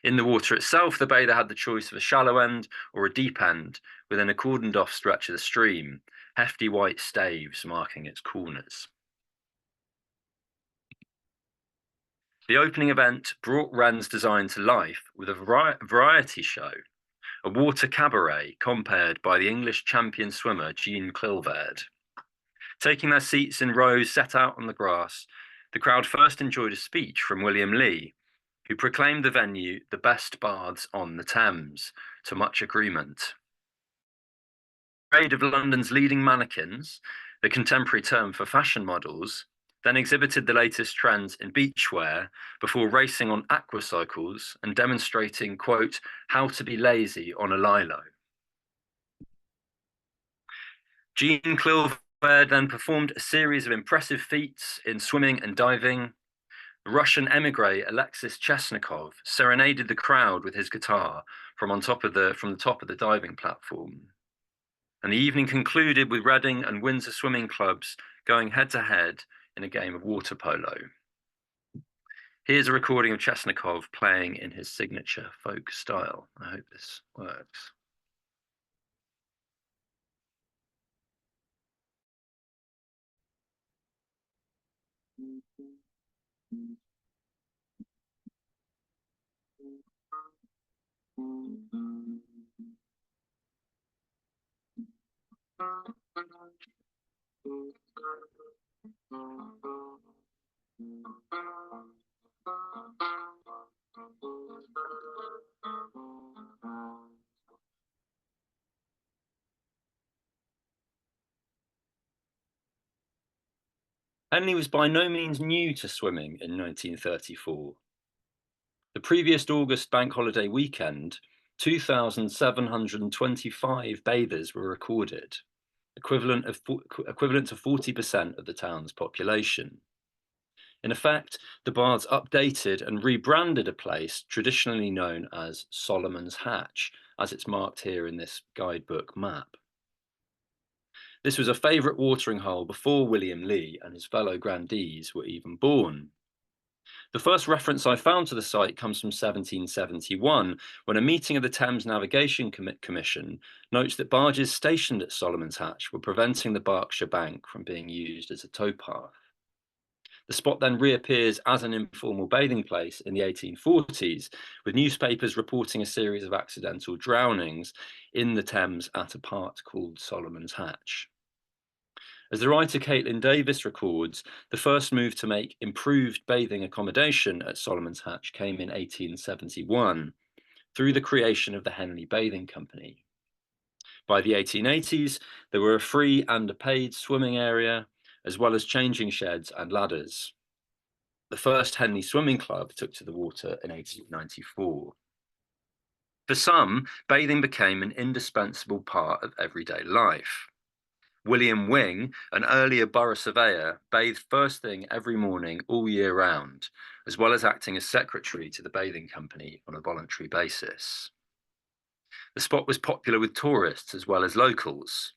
In the water itself, the bather had the choice of a shallow end or a deep end, within a cordoned off stretch of the stream, hefty white staves marking its corners. The opening event brought Wren's design to life with a variety show, a water cabaret compared by the English champion swimmer Jean Clilverd. Taking their seats in rows set out on the grass, the crowd first enjoyed a speech from William Lee, who proclaimed the venue the best baths on the Thames, to much agreement. A parade of London's leading mannequins, the contemporary term for fashion models, then exhibited the latest trends in beachwear before racing on aquacycles and demonstrating, quote, how to be lazy on a lilo. Jean Clilverd then performed a series of impressive feats in swimming and diving. The Russian emigre Alexis Chesnikov serenaded the crowd with his guitar from the top of the diving platform. And the evening concluded with Reading and Windsor swimming clubs going head-to-head in a game of water polo. Here's a recording of Chesnikov playing in his signature folk style. I hope this works. Henley was by no means new to swimming in 1934. The previous August bank holiday weekend, 2,725 bathers were recorded, equivalent to 40% of the town's population. In effect, the baths updated and rebranded a place traditionally known as Solomon's Hatch, as it's marked here in this guidebook map. This was a favourite watering hole before William Lee and his fellow grandees were even born. The first reference I found to the site comes from 1771, when a meeting of the Thames Navigation Commission notes that barges stationed at Solomon's Hatch were preventing the Berkshire bank from being used as a towpath. The spot then reappears as an informal bathing place in the 1840s, with newspapers reporting a series of accidental drownings in the Thames at a part called Solomon's Hatch. As the writer Caitlin Davis records, the first move to make improved bathing accommodation at Solomon's Hatch came in 1871, through the creation of the Henley Bathing Company. By the 1880s, there were a free and a paid swimming area, as well as changing sheds and ladders. The first Henley Swimming Club took to the water in 1894. For some, bathing became an indispensable part of everyday life. William Wing, an earlier borough surveyor, bathed first thing every morning all year round, as well as acting as secretary to the bathing company on a voluntary basis. The spot was popular with tourists as well as locals.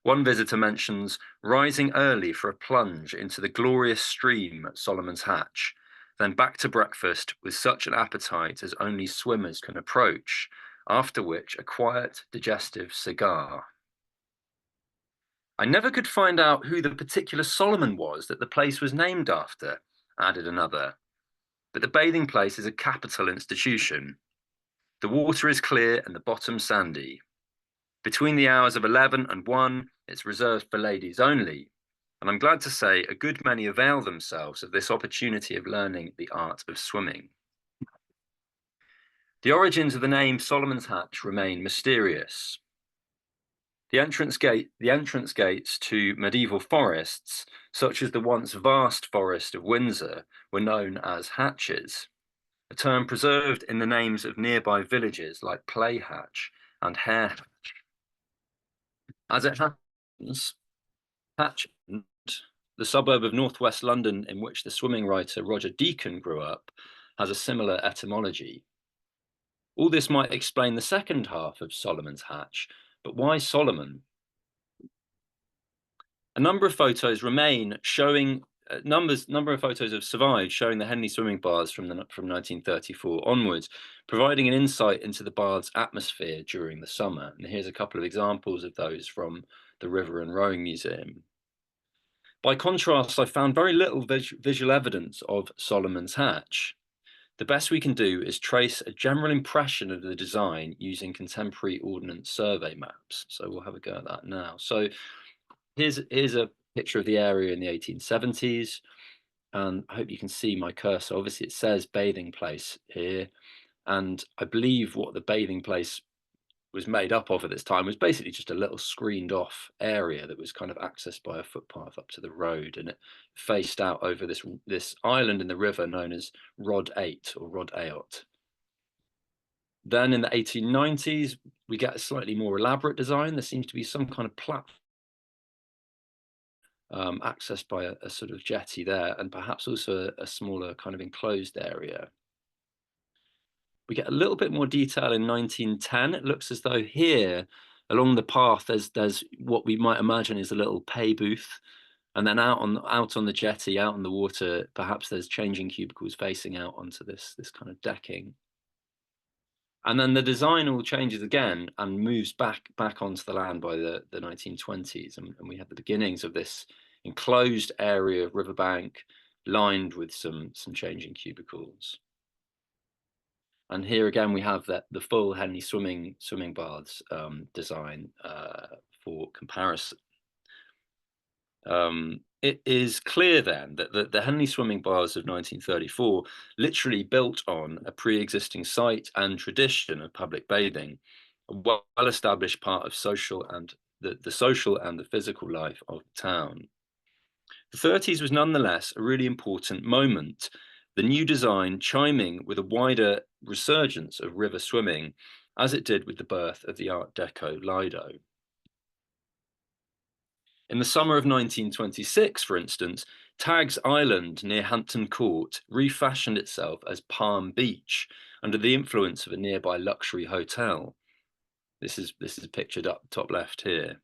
One visitor mentions rising early for a plunge into the glorious stream at Solomon's Hatch, then back to breakfast with such an appetite as only swimmers can approach, after which a quiet, digestive cigar. I never could find out who the particular Solomon was that the place was named after, added another. But the bathing place is a capital institution. The water is clear and the bottom sandy. Between the hours of 11 and 1, it's reserved for ladies only. And I'm glad to say a good many avail themselves of this opportunity of learning the art of swimming. The origins of the name Solomon's Hatch remain mysterious. The entrance gates to medieval forests, such as the once vast forest of Windsor, were known as hatches, a term preserved in the names of nearby villages like Playhatch and Harehatch. As it happens, Hatch, the suburb of northwest London in which the swimming writer Roger Deacon grew up, has a similar etymology. All this might explain the second half of Solomon's Hatch, but why Solomon? A number of photos remain showing, number of photos have survived showing the Henley swimming baths from 1934 onwards, providing an insight into the bath's atmosphere during the summer. And here's a couple of examples of those from the River and Rowing Museum. By contrast, I found very little visual evidence of Solomon's Hatch. The best we can do is trace a general impression of the design using contemporary Ordnance Survey maps. So we'll have a go at that now. So here's a picture of the area in the 1870s. And I hope you can see my cursor. Obviously, it says bathing place here. And I believe what the bathing place was made up of at this time was basically just a little screened off area that was kind of accessed by a footpath up to the road, and it faced out over this island in the river known as Rod 8 or Rod Aot. Then in the 1890s, we get a slightly more elaborate design. There seems to be some kind of platform accessed by a sort of jetty there, and perhaps also a smaller kind of enclosed area. We get a little bit more detail in 1910. It looks as though here along the path there's what we might imagine is a little pay booth, and then out on the jetty, out on the water, perhaps there's changing cubicles facing out onto this kind of decking. And then the design all changes again and moves back onto the land by the 1920s, and we have the beginnings of this enclosed area of riverbank lined with some changing cubicles. And here again, we have the full Henley swimming baths design for comparison. It is clear then that the Henley swimming baths of 1934 literally built on a pre-existing site and tradition of public bathing, a well-established part of social and the social and the physical life of the town. The 30s was nonetheless a really important moment, the new design chiming with a wider resurgence of river swimming, as it did with the birth of the Art Deco Lido. In the summer of 1926, for instance, Tagg's Island near Hampton Court refashioned itself as Palm Beach under the influence of a nearby luxury hotel. This is pictured up top left here.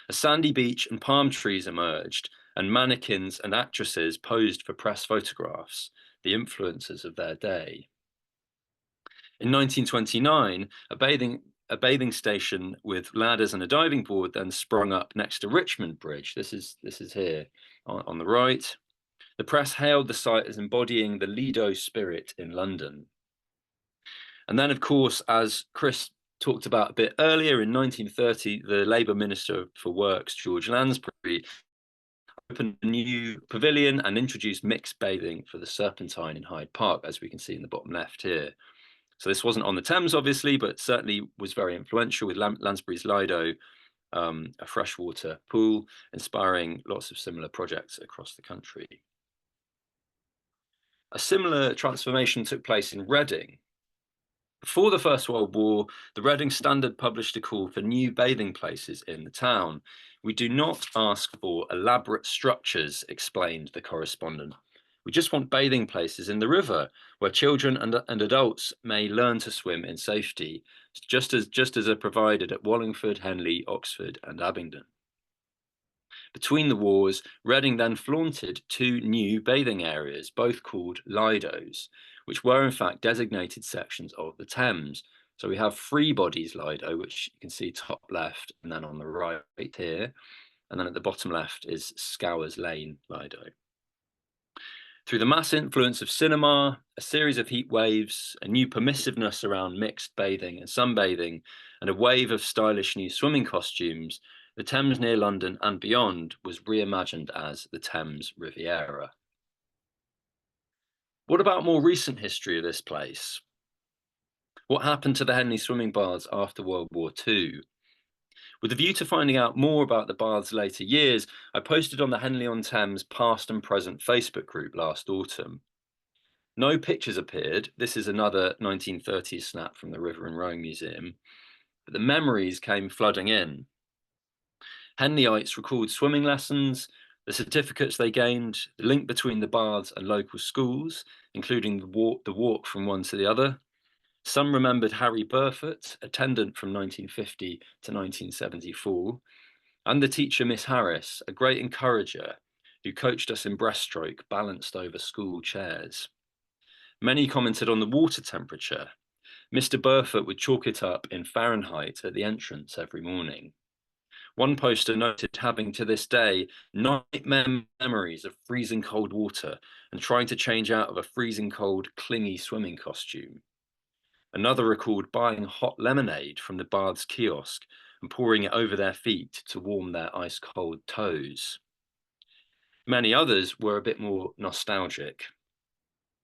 A sandy beach and palm trees emerged, and mannequins and actresses posed for press photographs, the influences of their day. In 1929, a bathing station with ladders and a diving board then sprung up next to Richmond Bridge. This is here on the right. The press hailed the site as embodying the Lido spirit in London. And then, of course, as Chris talked about a bit earlier, in 1930, the Labour Minister for Works, George Lansbury, opened a new pavilion and introduced mixed bathing for the Serpentine in Hyde Park, as we can see in the bottom left here. So this wasn't on the Thames, obviously, but certainly was very influential with Lansbury's Lido, a freshwater pool, inspiring lots of similar projects across the country. A similar transformation took place in Reading. Before the First World War, the Reading Standard published a call for new bathing places in the town. "We do not ask for elaborate structures," explained the correspondent. "We just want bathing places in the river where children and adults may learn to swim in safety, just as are provided at Wallingford, Henley, Oxford and Abingdon." Between the wars, Reading then flaunted 2 new bathing areas, both called Lidos, which were in fact designated sections of the Thames. So we have Free Bodies Lido, which you can see top left, and then on the right here, and then at the bottom left is Scowers Lane Lido. Through the mass influence of cinema, a series of heat waves, a new permissiveness around mixed bathing and sunbathing, and a wave of stylish new swimming costumes, the Thames near London and beyond was reimagined as the Thames Riviera. What about more recent history of this place? What happened to the Henley swimming baths after World War II? With a view to finding out more about the baths' later years, I posted on the Henley-on-Thames Past and Present Facebook group last autumn. No pictures appeared. This is another 1930s snap from the River and Rowing Museum, but the memories came flooding in. Henleyites recalled swimming lessons, the certificates they gained, the link between the baths and local schools, including the walk from one to the other. Some remembered Harry Burfoot, attendant from 1950 to 1974, and the teacher Miss Harris, a great encourager who coached us in breaststroke balanced over school chairs. Many commented on the water temperature. Mr. Burfoot would chalk it up in Fahrenheit at the entrance every morning. One poster noted having to this day nightmare memories of freezing cold water and trying to change out of a freezing cold, clingy swimming costume. Another recalled buying hot lemonade from the bath's kiosk and pouring it over their feet to warm their ice-cold toes. Many others were a bit more nostalgic.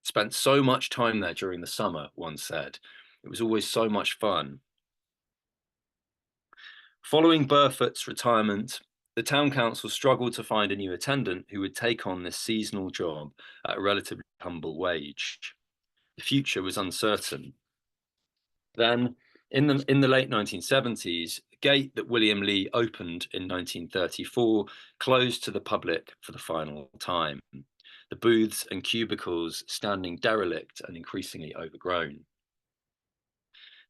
"Spent so much time there during the summer," one said. "It was always so much fun." Following Burfoot's retirement, the town council struggled to find a new attendant who would take on this seasonal job at a relatively humble wage. The future was uncertain. Then, in the late 1970s, the gate that William Lee opened in 1934 closed to the public for the final time, the booths and cubicles standing derelict and increasingly overgrown.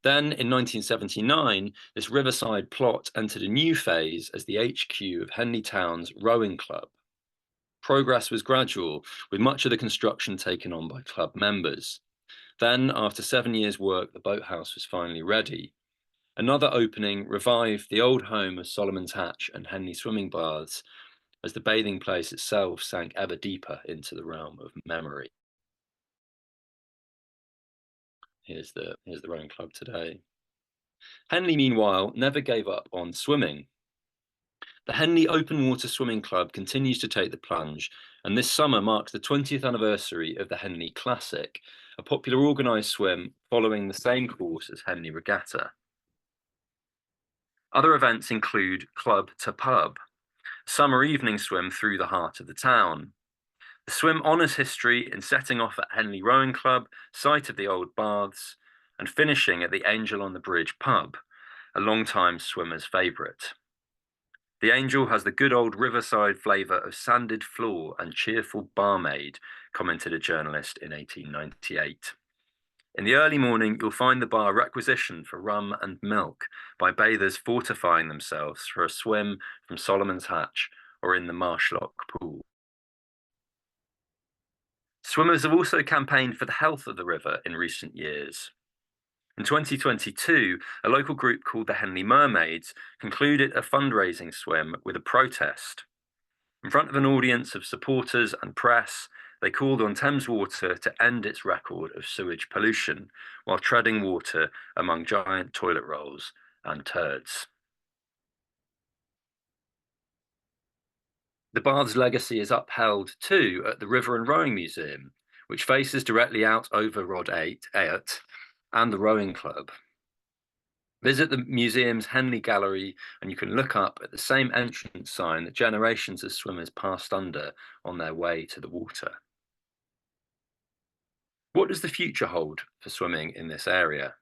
Then, in 1979, this riverside plot entered a new phase as the HQ of Henley Town's rowing club. Progress was gradual, with much of the construction taken on by club members. Then, after 7 years' work, the boathouse was finally ready. Another opening revived the old home of Solomon's Hatch and Henley swimming baths, as the bathing place itself sank ever deeper into the realm of memory. Here's the rowing club today. Henley, meanwhile, never gave up on swimming. The Henley Open Water Swimming Club continues to take the plunge, and this summer marks the 20th anniversary of the Henley Classic, a popular organised swim following the same course as Henley Regatta. Other events include Club to Pub, a summer evening swim through the heart of the town. The swim honours history in setting off at Henley Rowing Club, site of the old baths, and finishing at the Angel on the Bridge pub, a long-time swimmer's favourite. The Angel has the good old riverside flavour of sanded floor and cheerful barmaid, commented a journalist in 1898. In the early morning, you'll find the bar requisitioned for rum and milk by bathers fortifying themselves for a swim from Solomon's Hatch or in the Marshlock pool. Swimmers have also campaigned for the health of the river in recent years. In 2022, a local group called the Henley Mermaids concluded a fundraising swim with a protest. In front of an audience of supporters and press, they called on Thames Water to end its record of sewage pollution while treading water among giant toilet rolls and turds. The bath's legacy is upheld too at the River and Rowing Museum, which faces directly out over Rod Ayot and the Rowing Club. Visit the museum's Henley Gallery and you can look up at the same entrance sign that generations of swimmers passed under on their way to the water. What does the future hold for swimming in this area?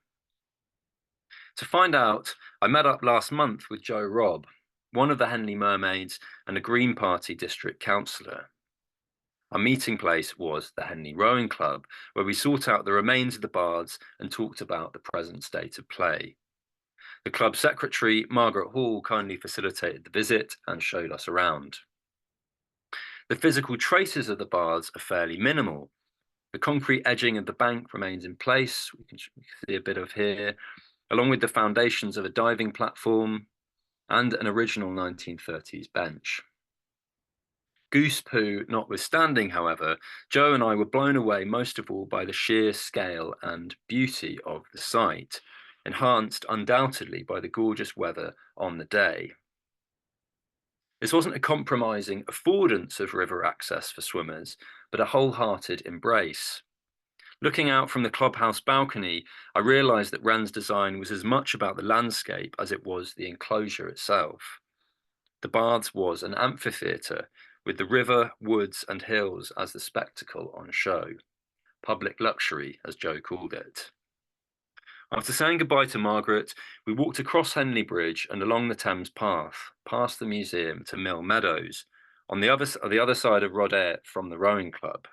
To find out, I met up last month with Joe Robb, one of the Henley Mermaids and a Green Party district councillor. Our meeting place was the Henley Rowing Club, where we sought out the remains of the bards and talked about the present state of play. The club secretary, Margaret Hall, kindly facilitated the visit and showed us around. The physical traces of the bards are fairly minimal. The concrete edging of the bank remains in place, we can see a bit of here, along with the foundations of a diving platform and an original 1930s bench. Goose poo notwithstanding, however, Joe and I were blown away most of all by the sheer scale and beauty of the site, enhanced undoubtedly by the gorgeous weather on the day. This wasn't a compromising affordance of river access for swimmers, but a wholehearted embrace. Looking out from the clubhouse balcony, I realised that Wren's design was as much about the landscape as it was the enclosure itself. The Baths was an amphitheatre, with the river, woods and hills as the spectacle on show. Public luxury, as Joe called it. After saying goodbye to Margaret, we walked across Henley Bridge and along the Thames Path, past the museum to Mill Meadows, on the other side of Rodette from the rowing club.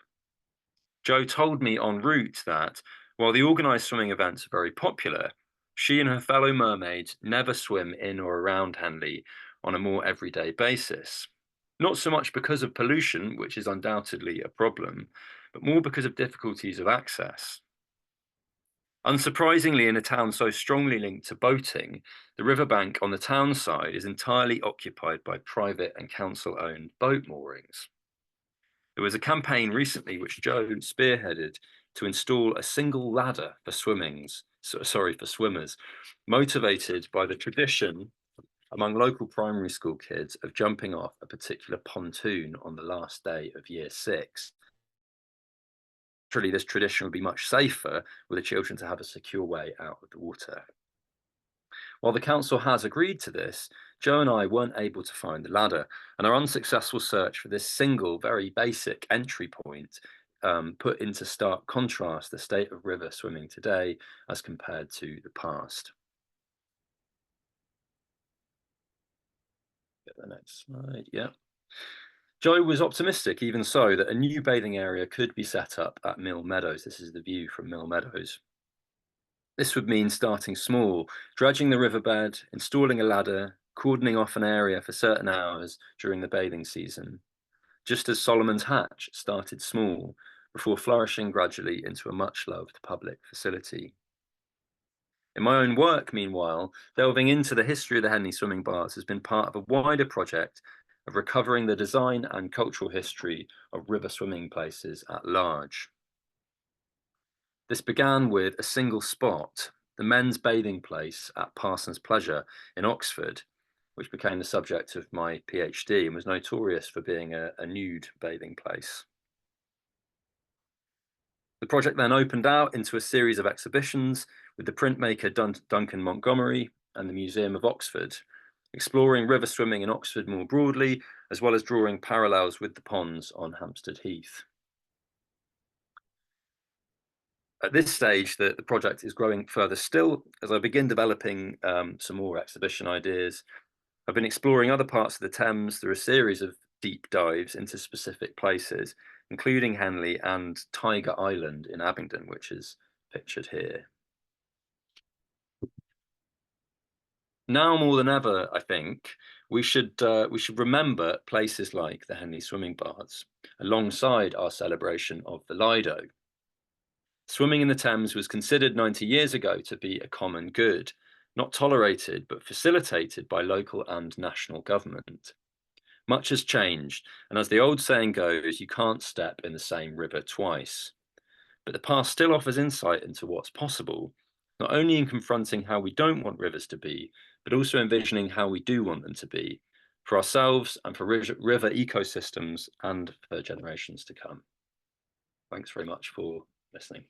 Joe told me en route that, while the organised swimming events are very popular, she and her fellow mermaids never swim in or around Henley on a more everyday basis. Not so much because of pollution, which is undoubtedly a problem, but more because of difficulties of access. Unsurprisingly, in a town so strongly linked to boating, the riverbank on the town side is entirely occupied by private and council-owned boat moorings. There was a campaign recently which Joe spearheaded to install a single ladder for swimmers, motivated by the tradition among local primary school kids of jumping off a particular pontoon on the last day of year 6. Naturally, this tradition would be much safer with the children to have a secure way out of the water. While the council has agreed to this, Joe and I weren't able to find the ladder, and our unsuccessful search for this single, very basic entry point put into stark contrast the state of river swimming today as compared to the past. Get the next slide, yeah. Joe was optimistic, even so, that a new bathing area could be set up at Mill Meadows. This is the view from Mill Meadows. This would mean starting small, dredging the riverbed, installing a ladder, cordoning off an area for certain hours during the bathing season, just as Solomon's Hatch started small before flourishing gradually into a much-loved public facility. In my own work, meanwhile, delving into the history of the Henley swimming baths has been part of a wider project of recovering the design and cultural history of river swimming places at large. This began with a single spot, the men's bathing place at Parsons Pleasure in Oxford, which became the subject of my PhD and was notorious for being a nude bathing place. The project then opened out into a series of exhibitions with the printmaker Duncan Montgomery and the Museum of Oxford, exploring river swimming in Oxford more broadly, as well as drawing parallels with the ponds on Hampstead Heath. At this stage, the project is growing further still. As I begin developing some more exhibition ideas, I've been exploring other parts of the Thames through a series of deep dives into specific places, including Henley and Tiger Island in Abingdon, which is pictured here. Now more than ever, I think, we should remember places like the Henley swimming baths, alongside our celebration of the Lido. Swimming in the Thames was considered 90 years ago to be a common good, not tolerated, but facilitated by local and national government. Much has changed, and as the old saying goes, you can't step in the same river twice. But the past still offers insight into what's possible, not only in confronting how we don't want rivers to be, but also envisioning how we do want them to be, for ourselves and for river ecosystems and for generations to come. Thanks very much for listening.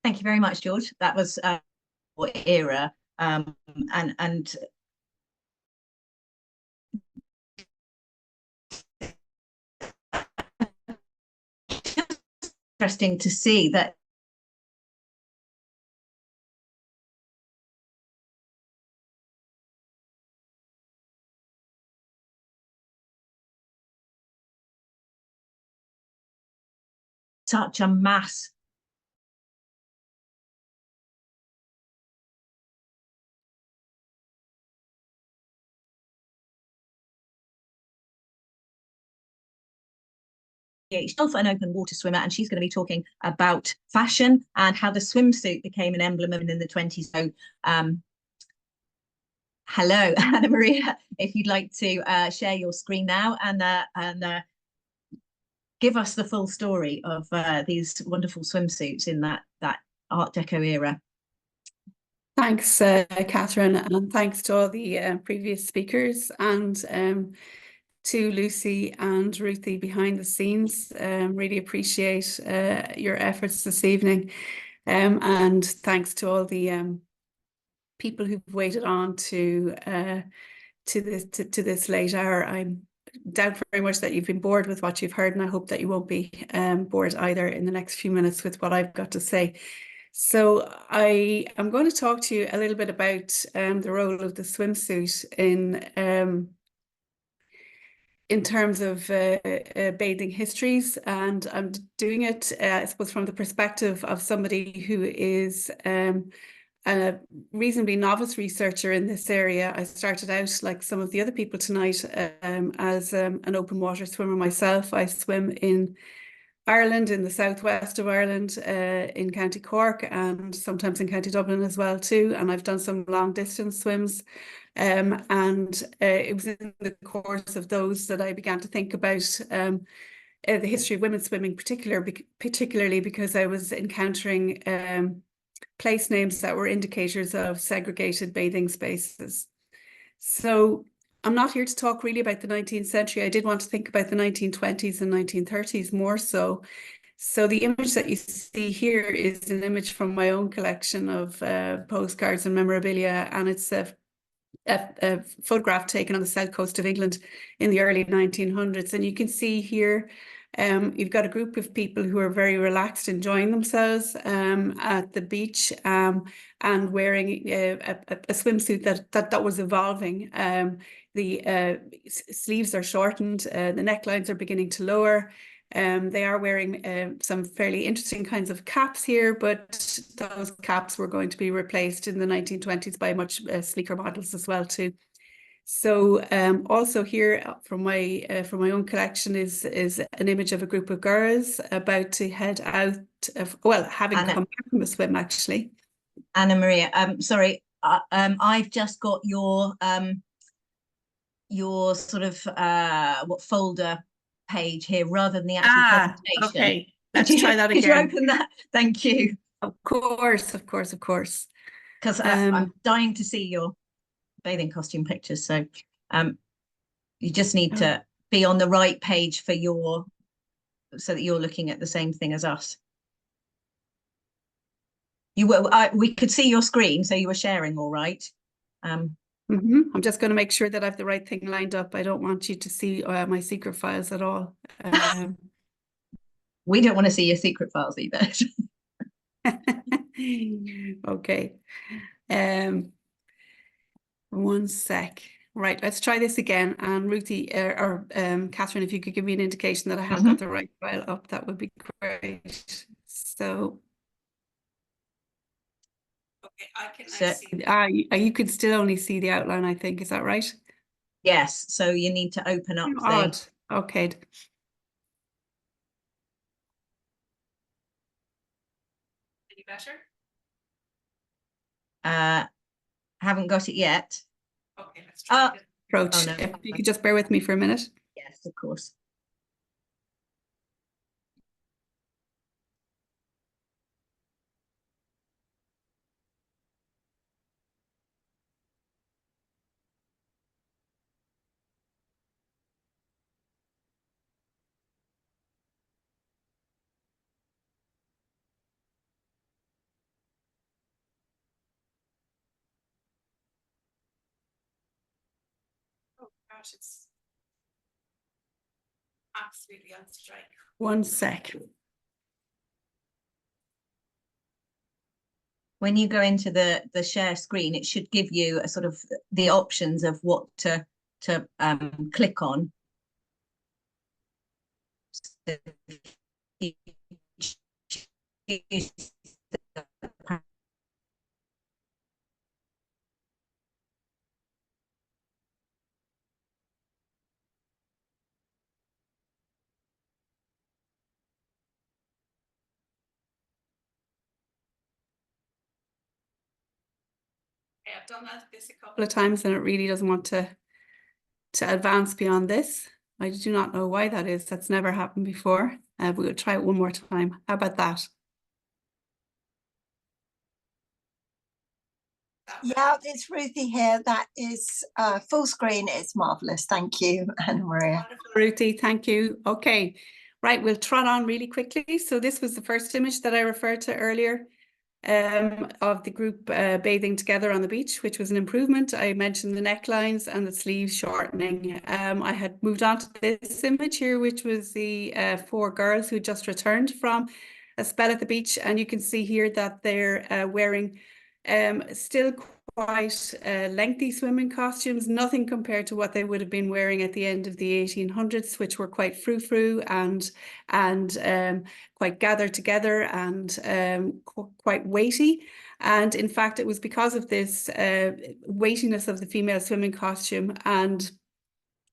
Thank you very much, George. That was era, and interesting to see that such a mass herself an open water swimmer, and she's going to be talking about fashion and how the swimsuit became an emblem of in the 20s. So hello, Anna Maria, if you'd like to share your screen now and give us the full story of these wonderful swimsuits in that Art Deco era. Thanks, Kathryn, and thanks to all the previous speakers, and to Lucy and Ruthie behind the scenes. Really appreciate your efforts this evening, and thanks to all the people who've waited on to this late hour. I doubt very much that you've been bored with what you've heard, and I hope that you won't be bored either in the next few minutes with what I've got to say. So I am going to talk to you a little bit about the role of the swimsuit in terms of bathing histories, and I'm doing it, I suppose, from the perspective of somebody who is a reasonably novice researcher in this area. I started out, like some of the other people tonight, as an open water swimmer myself. I swim in Ireland, in the southwest of Ireland, in County Cork, and sometimes in County Dublin as well too. And I've done some long distance swims. And it was in the course of those that I began to think about the history of women's swimming, particularly because I was encountering place names that were indicators of segregated bathing spaces. So I'm not here to talk really about the 19th century. I did want to think about the 1920s and 1930s more so. So the image that you see here is an image from my own collection of postcards and memorabilia, and it's a photograph taken on the south coast of England in the early 1900s. And you can see here you've got a group of people who are very relaxed, enjoying themselves at the beach, and wearing a swimsuit that was evolving. The sleeves are shortened, the necklines are beginning to lower. They are wearing some fairly interesting kinds of caps here, but those caps were going to be replaced in the 1920s by much sleeker models as well too. So also here from my own collection is an image of a group of girls about to head out having come back from a swim actually. Anna Maria, sorry, I've just got your sort of what folder page here rather than the actual presentation. Okay, let's try that again. Could you open that? Thank you. Of course. Because I'm dying to see your bathing costume pictures, so you just need to be on the right page for so that you're looking at the same thing as us. We could see your screen, so you were sharing all right. I'm just going to make sure that I have the right thing lined up. I don't want you to see my secret files at all. We don't want to see your secret files either. Okay. One sec. Right, let's try this again. And Ruthie or Kathryn, if you could give me an indication that I have got the right file up, that would be great. So, okay, I can see. You can still only see the outline, I think. Is that right? Yes. So you need to open up. Odd. Okay. Any better? Haven't got it yet. Okay, let's try this approach. Oh, no. If you could just bear with me for a minute. Yes, of course. Gosh, it's absolutely on strike. One sec. when you go into the share screen, it should give you a sort of the options of what to click on. So you choose the I've done this a couple of times and it really doesn't want to advance beyond this. I do not know why that is. That's never happened before. We'll try it one more time. How about that? Yeah, it's Ruthie here. That is full screen. It's marvelous. Thank you, Anna Maria. Wonderful, Ruthie. Thank you. Okay, right. We'll trot on really quickly. So this was the first image that I referred to earlier of the group bathing together on the beach, which was an improvement. I mentioned the necklines and the sleeves shortening. I had moved on to this image here, which was the 4 girls who just returned from a spell at the beach. And you can see here that they're wearing still quite lengthy swimming costumes, nothing compared to what they would have been wearing at the end of the 1800s, which were quite frou-frou and quite gathered together and quite weighty. And in fact, it was because of this weightiness of the female swimming costume, and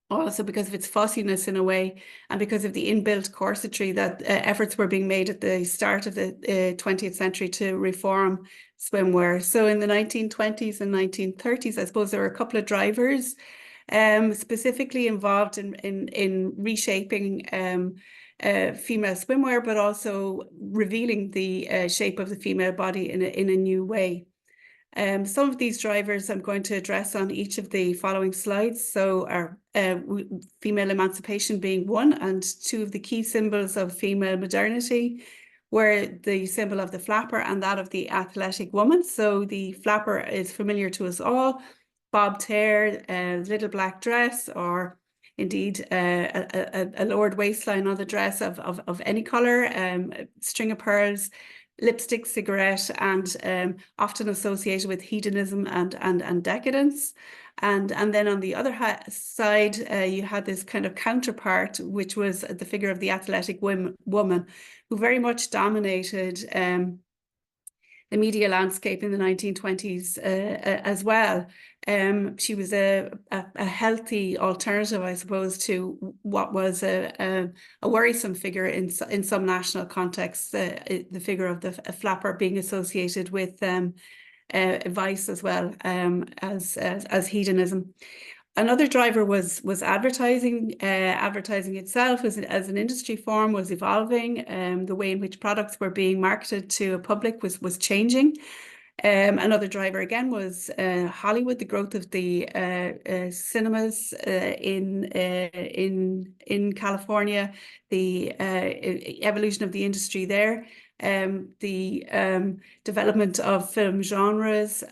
also because of its fussiness in a way, and because of the inbuilt corsetry, that efforts were being made at the start of the 20th century to reform swimwear. So in the 1920s and 1930s, I suppose there were a couple of drivers specifically involved in reshaping female swimwear, but also revealing the shape of the female body in a new way. Some of these drivers I'm going to address on each of the following slides. So our female emancipation being one, and 2 of the key symbols of female modernity were the symbol of the flapper and that of the athletic woman. So the flapper is familiar to us all: bobbed hair, little black dress, or indeed a lowered waistline on the dress of any colour, string of pearls, lipstick, cigarette, and often associated with hedonism and decadence. And then on the other side, you had this kind of counterpart, which was the figure of the athletic woman, who very much dominated the media landscape in the 1920s as well. She was a healthy alternative, I suppose, to what was a worrisome figure in some national contexts, the figure of the flapper being associated with vice as well as hedonism. Another driver was advertising. Advertising itself as an industry form was evolving. The way in which products were being marketed to a public was changing. Another driver again was Hollywood, the growth of the cinemas in California, the evolution of the industry there. The development of film genres,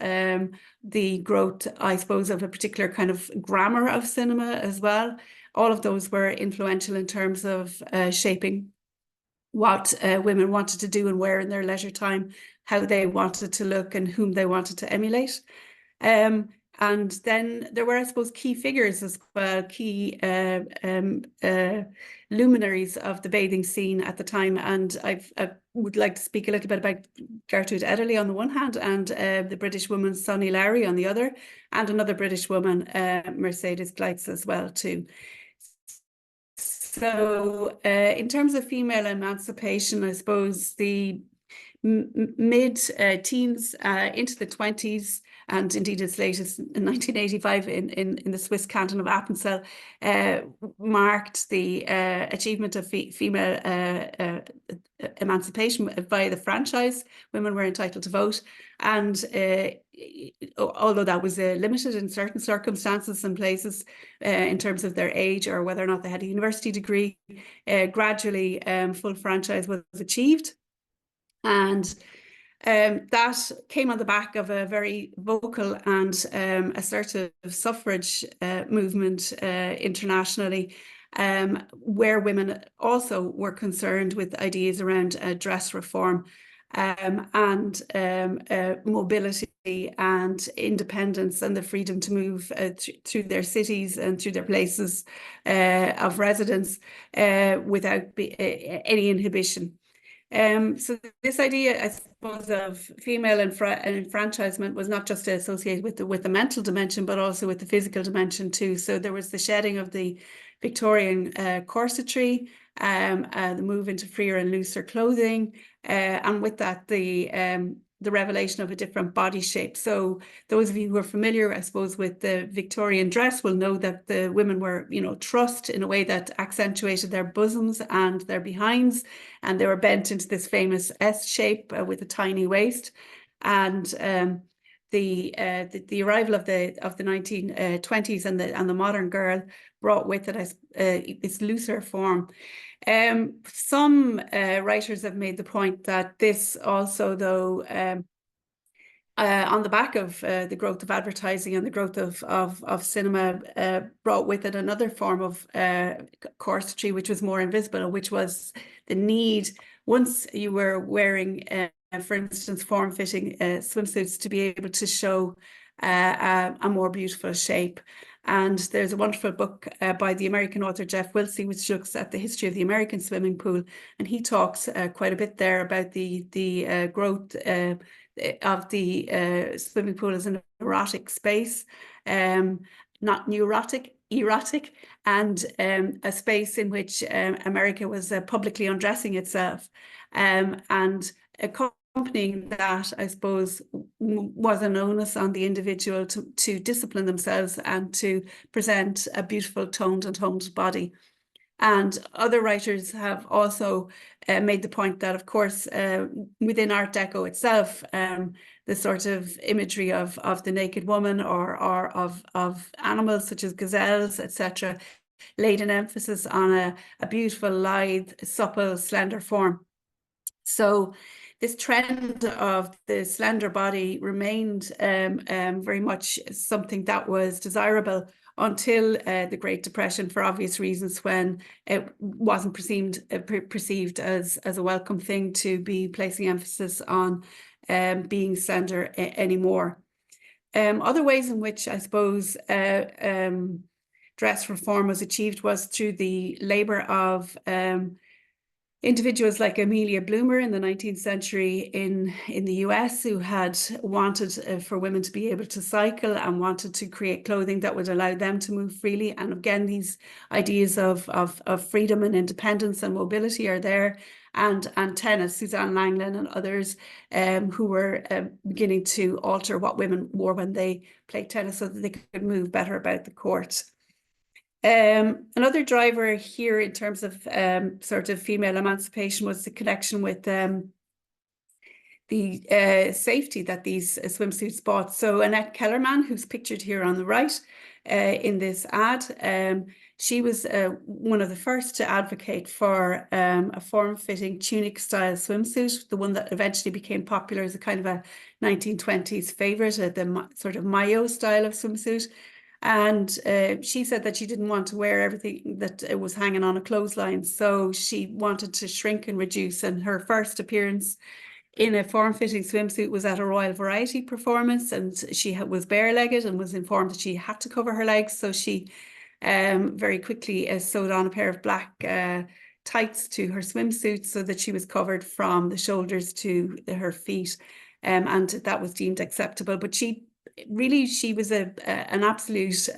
the growth, I suppose, of a particular kind of grammar of cinema as well. All of those were influential in terms of shaping what women wanted to do and wear in their leisure time, how they wanted to look and whom they wanted to emulate. And then there were, I suppose, key figures as well, key luminaries of the bathing scene at the time. And I would like to speak a little bit about Gertrude Ederle on the one hand, and the British woman Sonny Lowry on the other, and another British woman, Mercedes Gleitz, as well too. So in terms of female emancipation, I suppose the mid-teens into the 20s, and indeed as late as 1985 in the Swiss canton of Appenzell, marked the achievement of female emancipation via the franchise. Women were entitled to vote, and although that was limited in certain circumstances and places in terms of their age or whether or not they had a university degree, gradually full franchise was achieved. And that came on the back of a very vocal and assertive suffrage movement internationally, where women also were concerned with ideas around dress reform. and mobility and independence and the freedom to move through their cities and through their places of residence without any inhibition. So this idea, I suppose, of female enfranchisement was not just associated with the mental dimension, but also with the physical dimension too. So there was the shedding of the Victorian corsetry, the move into freer and looser clothing, and with that the revelation of a different body shape. So those of you who are familiar, I suppose, with the Victorian dress will know that the women were, you know, trussed in a way that accentuated their bosoms and their behinds, and they were bent into this famous S shape with a tiny waist. And the arrival of the 1920s and the modern girl brought with it its looser form. Some writers have made the point that this also, though, on the back of the growth of advertising and the growth of cinema, brought with it another form of corsetry, which was more invisible, which was the need, once you were wearing, for instance, form-fitting swimsuits, to be able to show a more beautiful shape. And there's a wonderful book by the American author Jeff Wilsey, which looks at the history of the American swimming pool, and he talks quite a bit there about the growth of the swimming pool as an erotic space, not neurotic, erotic, and a space in which America was publicly undressing itself, and accompanying that, I suppose, was an onus on the individual to discipline themselves and to present a beautiful toned and honed body. And other writers have also made the point that, of course, within Art Deco itself, the sort of imagery of the naked woman or of animals such as gazelles, etc., laid an emphasis on a beautiful, lithe, supple, slender form. So this trend of the slender body remained very much something that was desirable until the Great Depression, for obvious reasons, when it wasn't perceived as a welcome thing to be placing emphasis on being slender anymore. Other ways in which, I suppose, dress reform was achieved was through the labour of individuals like Amelia Bloomer in the 19th century in the US, who had wanted for women to be able to cycle and wanted to create clothing that would allow them to move freely. And again, these ideas of freedom and independence and mobility are there. And tennis, Suzanne Langland and others who were beginning to alter what women wore when they played tennis so that they could move better about the court. Another driver here in terms of sort of female emancipation was the connection with the safety that these swimsuits brought. So Annette Kellerman, who's pictured here on the right in this ad, she was one of the first to advocate for a form-fitting tunic-style swimsuit, the one that eventually became popular as a kind of a 1920s favourite, the sort of maillot style of swimsuit. And she said that she didn't want to wear everything that was hanging on a clothesline, so she wanted to shrink and reduce. And her first appearance in a form-fitting swimsuit was at a Royal Variety performance, and she was bare-legged and was informed that she had to cover her legs. So she very quickly sewed on a pair of black tights to her swimsuit so that she was covered from the shoulders to her feet, and that was deemed acceptable. But she was an absolute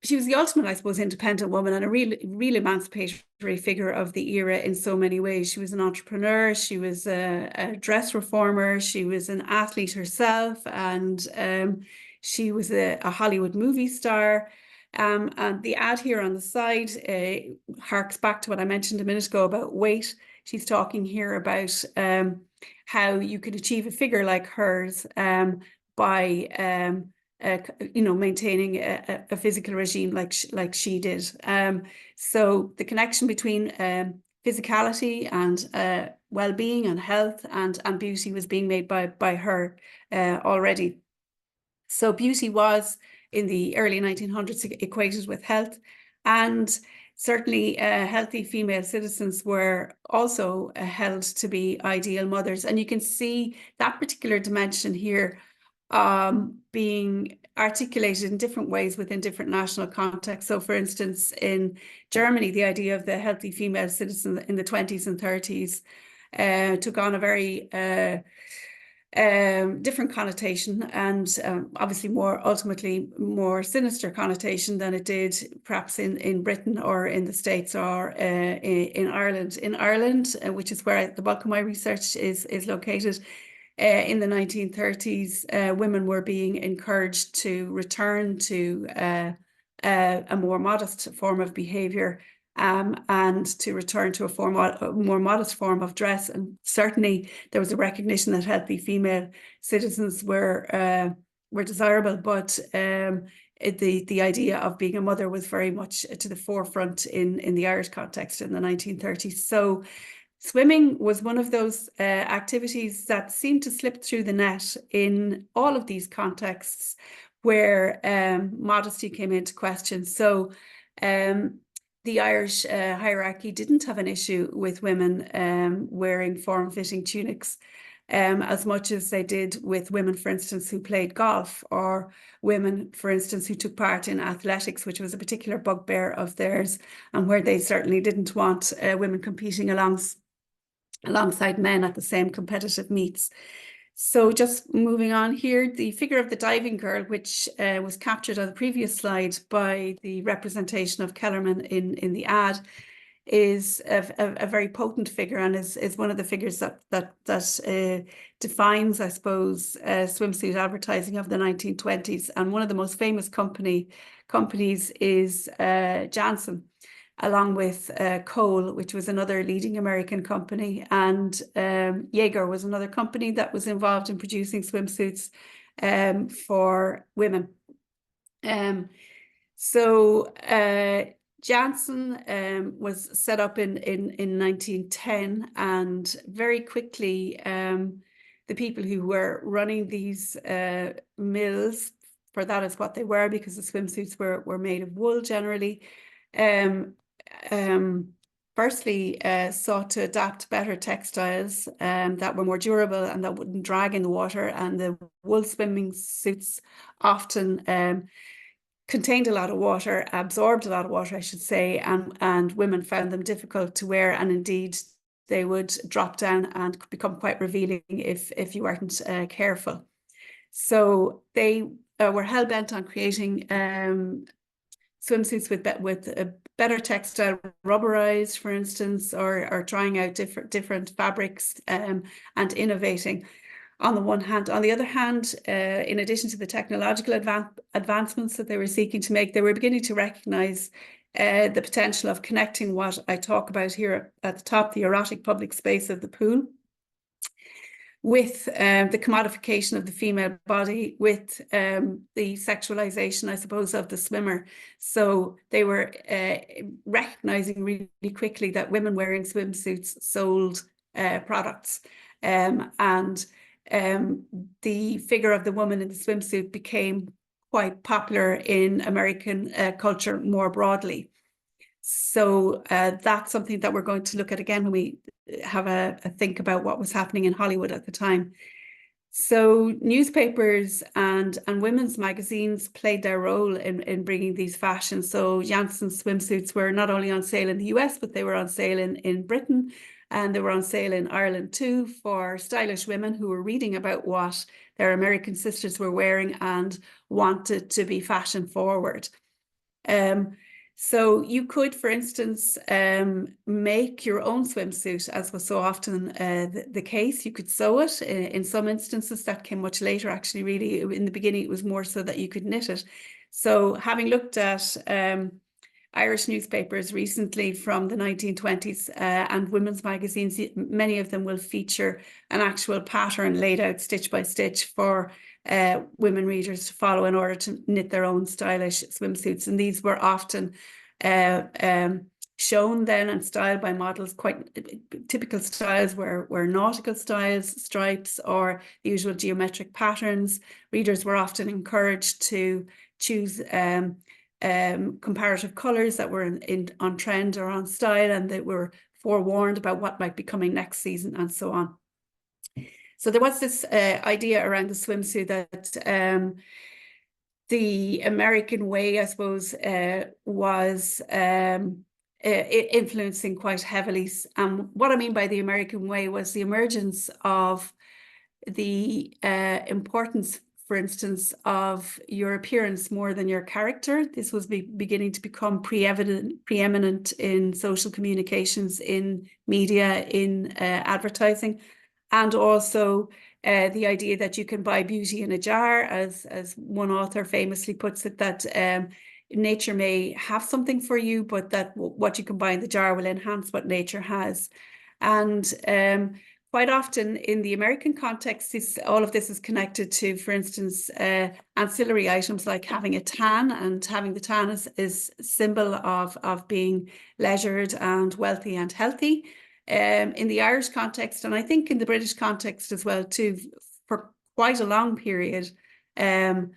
she was the ultimate, I suppose, independent woman and a real emancipatory figure of the era in so many ways. She was an entrepreneur, she was a dress reformer, she was an athlete herself, and she was a Hollywood movie star. And the ad here on the side harks back to what I mentioned a minute ago about weight. She's talking here about how you could achieve a figure like hers by maintaining a physical regime like she did. So the connection between physicality and well-being and health and beauty was being made by her already. So beauty was in the early 1900s equated with health, and certainly healthy female citizens were also held to be ideal mothers. And you can see that particular dimension here being articulated in different ways within different national contexts. So for instance, in Germany, the idea of the healthy female citizen in the 20s and 30s took on a very different connotation, and obviously ultimately more sinister connotation than it did perhaps in Britain or in the States or in Ireland. In Ireland, which is where the bulk of my research is located, in the 1930s, women were being encouraged to return to a more modest form of behaviour, and to return to a more modest form of dress. And certainly there was a recognition that healthy female citizens were desirable, but the idea of being a mother was very much to the forefront in the Irish context in the 1930s. So swimming was one of those activities that seemed to slip through the net in all of these contexts where modesty came into question. So the Irish hierarchy didn't have an issue with women wearing form-fitting tunics as much as they did with women, for instance, who played golf, or women, for instance, who took part in athletics, which was a particular bugbear of theirs, and where they certainly didn't want women competing alongside men at the same competitive meets. So just moving on here, the figure of the diving girl, which was captured on the previous slide by the representation of Kellerman in the ad, is a very potent figure, and is one of the figures that defines, I suppose, swimsuit advertising of the 1920s. And one of the most famous companies is Janssen, along with Cole, which was another leading American company, and Jaeger was another company that was involved in producing swimsuits for women. So Janssen was set up in 1910, and very quickly the people who were running these mills, for that is what they were, because the swimsuits were made of wool generally, firstly sought to adapt better textiles that were more durable and that wouldn't drag in the water, and the wool swimming suits often contained a lot of water, absorbed a lot of water, I should say, and women found them difficult to wear, and indeed they would drop down and become quite revealing if you weren't careful. So they were hell-bent on creating swimsuits with a better textile, rubberized, for instance, or trying out different fabrics and innovating on the one hand. On the other hand, in addition to the technological advancements that they were seeking to make, they were beginning to recognize the potential of connecting what I talk about here at the top, the erotic public space of the pool, with the commodification of the female body, with the sexualization, I suppose, of the swimmer. So they were recognizing really quickly that women wearing swimsuits sold products, and the figure of the woman in the swimsuit became quite popular in American culture more broadly. So that's something that we're going to look at again when we have a think about what was happening in Hollywood at the time. So newspapers and women's magazines played their role in bringing these fashions. So Janssen swimsuits were not only on sale in the US, but they were on sale in Britain, and they were on sale in Ireland too, for stylish women who were reading about what their American sisters were wearing and wanted to be fashion forward. So you could, for instance, make your own swimsuit, as was so often the case. You could sew it. In some instances, that came much later, actually, really. In the beginning, it was more so that you could knit it. So having looked at Irish newspapers recently from the 1920s and women's magazines, many of them will feature an actual pattern laid out stitch by stitch for women readers to follow in order to knit their own stylish swimsuits. And these were often shown then and styled by models. Quite typical styles were nautical styles, stripes, or the usual geometric patterns. Readers were often encouraged to choose comparative colours that were on trend or on style, and they were forewarned about what might be coming next season and so on. So there was this idea around the swimsuit that the American way, I suppose, was influencing quite heavily. What I mean by the American way was the emergence of the importance, for instance, of your appearance more than your character. This was beginning to become preeminent in social communications, in media, in advertising, and also the idea that you can buy beauty in a jar, as one author famously puts it, that nature may have something for you, but that what you can buy in the jar will enhance what nature has. And quite often in the American context, all of this is connected to, for instance, ancillary items like having a tan, and having the tan is a symbol of being leisured and wealthy and healthy. In the Irish context, and I think in the British context as well too, for quite a long period in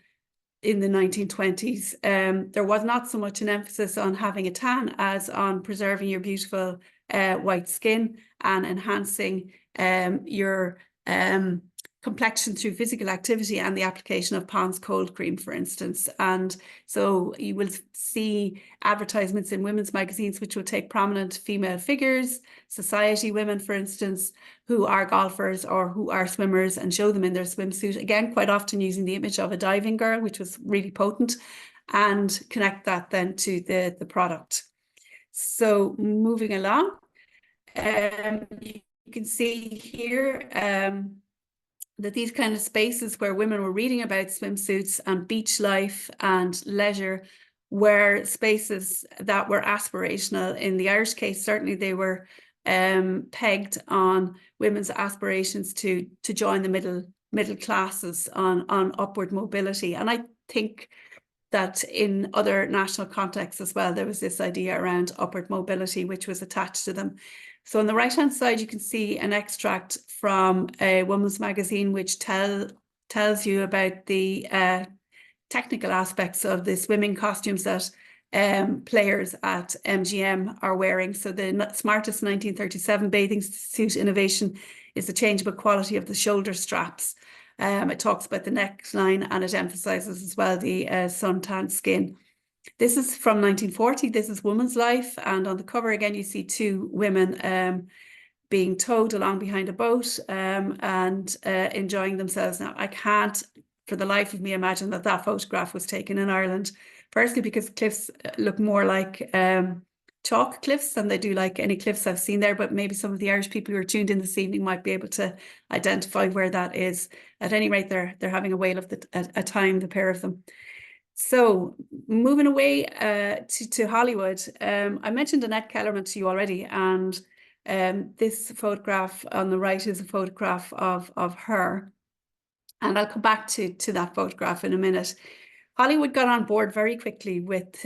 the 1920s, there was not so much an emphasis on having a tan as on preserving your beautiful white skin and enhancing your complexion through physical activity and the application of Pond's cold cream, for instance. And so you will see advertisements in women's magazines which will take prominent female figures, society women, for instance, who are golfers or who are swimmers, and show them in their swimsuit, again, quite often using the image of a diving girl, which was really potent, and connect that then to the product. So moving along, you can see here that these kind of spaces where women were reading about swimsuits and beach life and leisure were spaces that were aspirational. In the Irish case, certainly they were pegged on women's aspirations to join the middle classes, on upward mobility. And I think that in other national contexts as well, there was this idea around upward mobility, which was attached to them. So on the right-hand side, you can see an extract from a women's magazine, which tells you about the technical aspects of the swimming costumes that players at MGM are wearing. So the smartest 1937 bathing suit innovation is the changeable quality of the shoulder straps. It talks about the neckline, and it emphasizes as well the suntanned skin. This is from 1940. This is Woman's Life, and on the cover again you see two women being towed along behind a boat and enjoying themselves. Now, I can't for the life of me imagine that photograph was taken in Ireland, firstly because cliffs look more like chalk cliffs than they do like any cliffs I've seen there, but maybe some of the Irish people who are tuned in this evening might be able to identify where that is. At any rate, they're having a whale of a time, the pair of them. So moving away to Hollywood, I mentioned Annette Kellerman to you already, and this photograph on the right is a photograph of her, and I'll come back to that photograph in a minute. Hollywood got on board very quickly with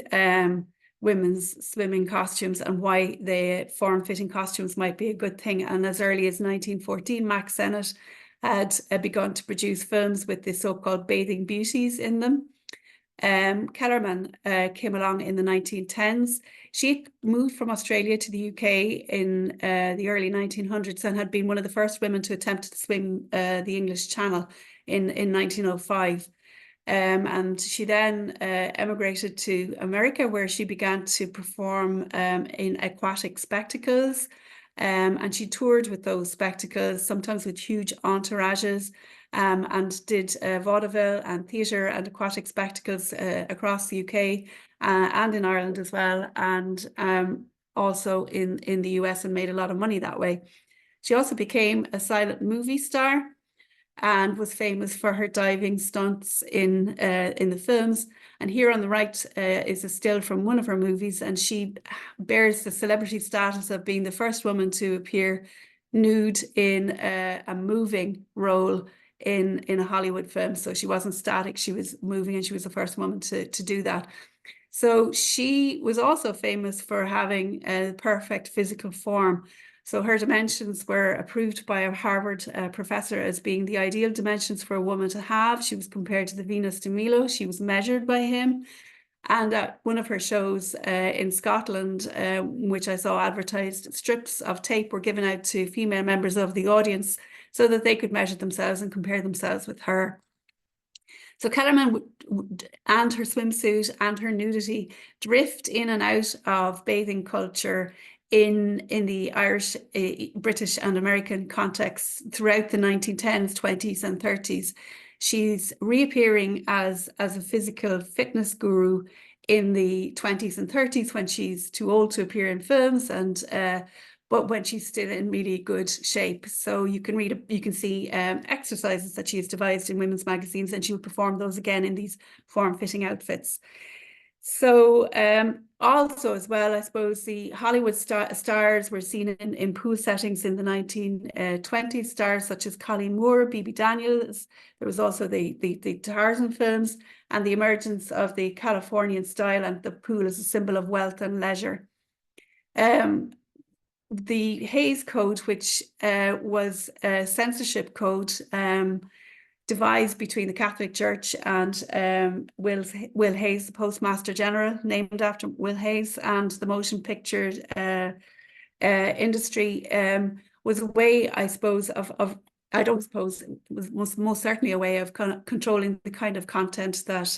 women's swimming costumes and why the form-fitting costumes might be a good thing. And as early as 1914, Mack Sennett had begun to produce films with the so-called bathing beauties in them. Kellerman came along in the 1910s. She moved from Australia to the UK in the early 1900s and had been one of the first women to attempt to swim the English Channel in 1905. And she then emigrated to America, where she began to perform in aquatic spectacles. And she toured with those spectacles, sometimes with huge entourages, and did vaudeville and theatre and aquatic spectacles across the UK and in Ireland as well, and also in the US, and made a lot of money that way. She also became a silent movie star and was famous for her diving stunts in the films. And here on the right is a still from one of her movies, and she bears the celebrity status of being the first woman to appear nude in a moving role in a Hollywood film. So she wasn't static, she was moving, and she was the first woman to do that. So she was also famous for having a perfect physical form. So her dimensions were approved by a Harvard professor as being the ideal dimensions for a woman to have. She was compared to the Venus de Milo. She was measured by him. And at one of her shows in Scotland, which I saw advertised, strips of tape were given out to female members of the audience so that they could measure themselves and compare themselves with her. So Kellerman and her swimsuit and her nudity drift in and out of bathing culture in the Irish, British and American contexts throughout the 1910s, 20s and 30s. She's reappearing as a physical fitness guru in the 20s and 30s when she's too old to appear in films, and but when she's still in really good shape. So you can see exercises that she has devised in women's magazines, and she will perform those again in these form-fitting outfits. So also as well, I suppose the Hollywood stars were seen in pool settings in the 1920s, stars such as Colleen Moore, Bibi Daniels. There was also the Tarzan films and the emergence of the Californian style and the pool as a symbol of wealth and leisure. The Hays Code, which was a censorship code devised between the Catholic Church and Will Hays, the Postmaster General, named after Will Hays, and the motion picture industry, was a way, I suppose, I don't suppose, it was most certainly a way of controlling the kind of content that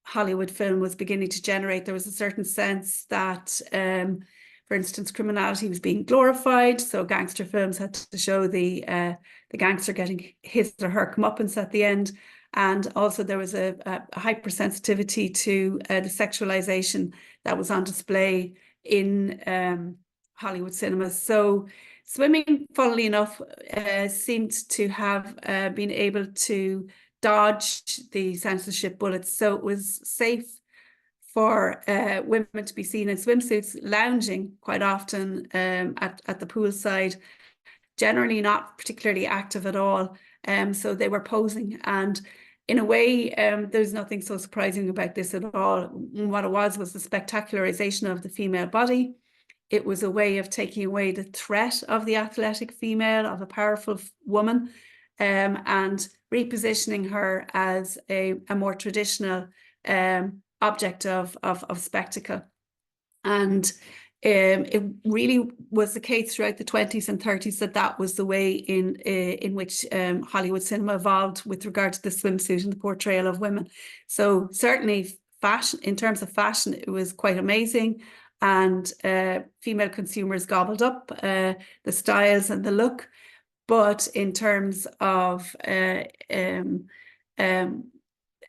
Hollywood film was beginning to generate. There was a certain sense that, for instance, criminality was being glorified, so gangster films had to show the gangster getting his or her comeuppance at the end, and also there was a hypersensitivity to the sexualization that was on display in Hollywood cinemas. So swimming, funnily enough, seemed to have been able to dodge the censorship bullets, so it was safe for women to be seen in swimsuits lounging quite often at the poolside, generally not particularly active at all. So they were posing, and in a way, there's nothing so surprising about this at all. What it was the spectacularization of the female body. It was a way of taking away the threat of the athletic female, of a powerful woman, and repositioning her as a more traditional object of spectacle. And it really was the case throughout the 20s and 30s that was the way in which Hollywood cinema evolved with regard to the swimsuit and the portrayal of women. So certainly fashion, in terms of fashion, it was quite amazing, and female consumers gobbled up the styles and the look. But in terms of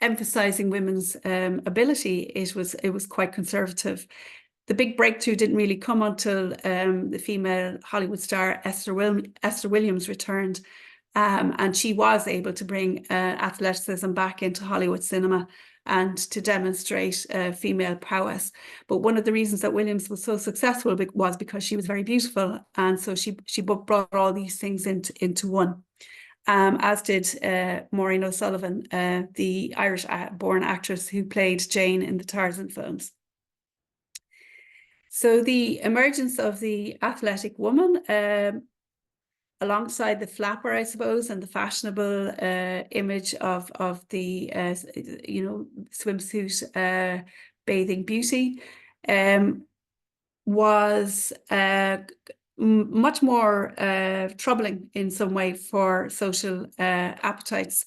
emphasizing women's ability, it was quite conservative. The big breakthrough didn't really come until the female Hollywood star Esther Williams returned, and she was able to bring athleticism back into Hollywood cinema and to demonstrate female prowess. But one of the reasons that Williams was so successful was because she was very beautiful, and so she brought all these things into one. As did Maureen O'Sullivan, the Irish-born actress who played Jane in the Tarzan films. So the emergence of the athletic woman, alongside the flapper, I suppose, and the fashionable image of the swimsuit bathing beauty, was much more troubling in some way for social appetites.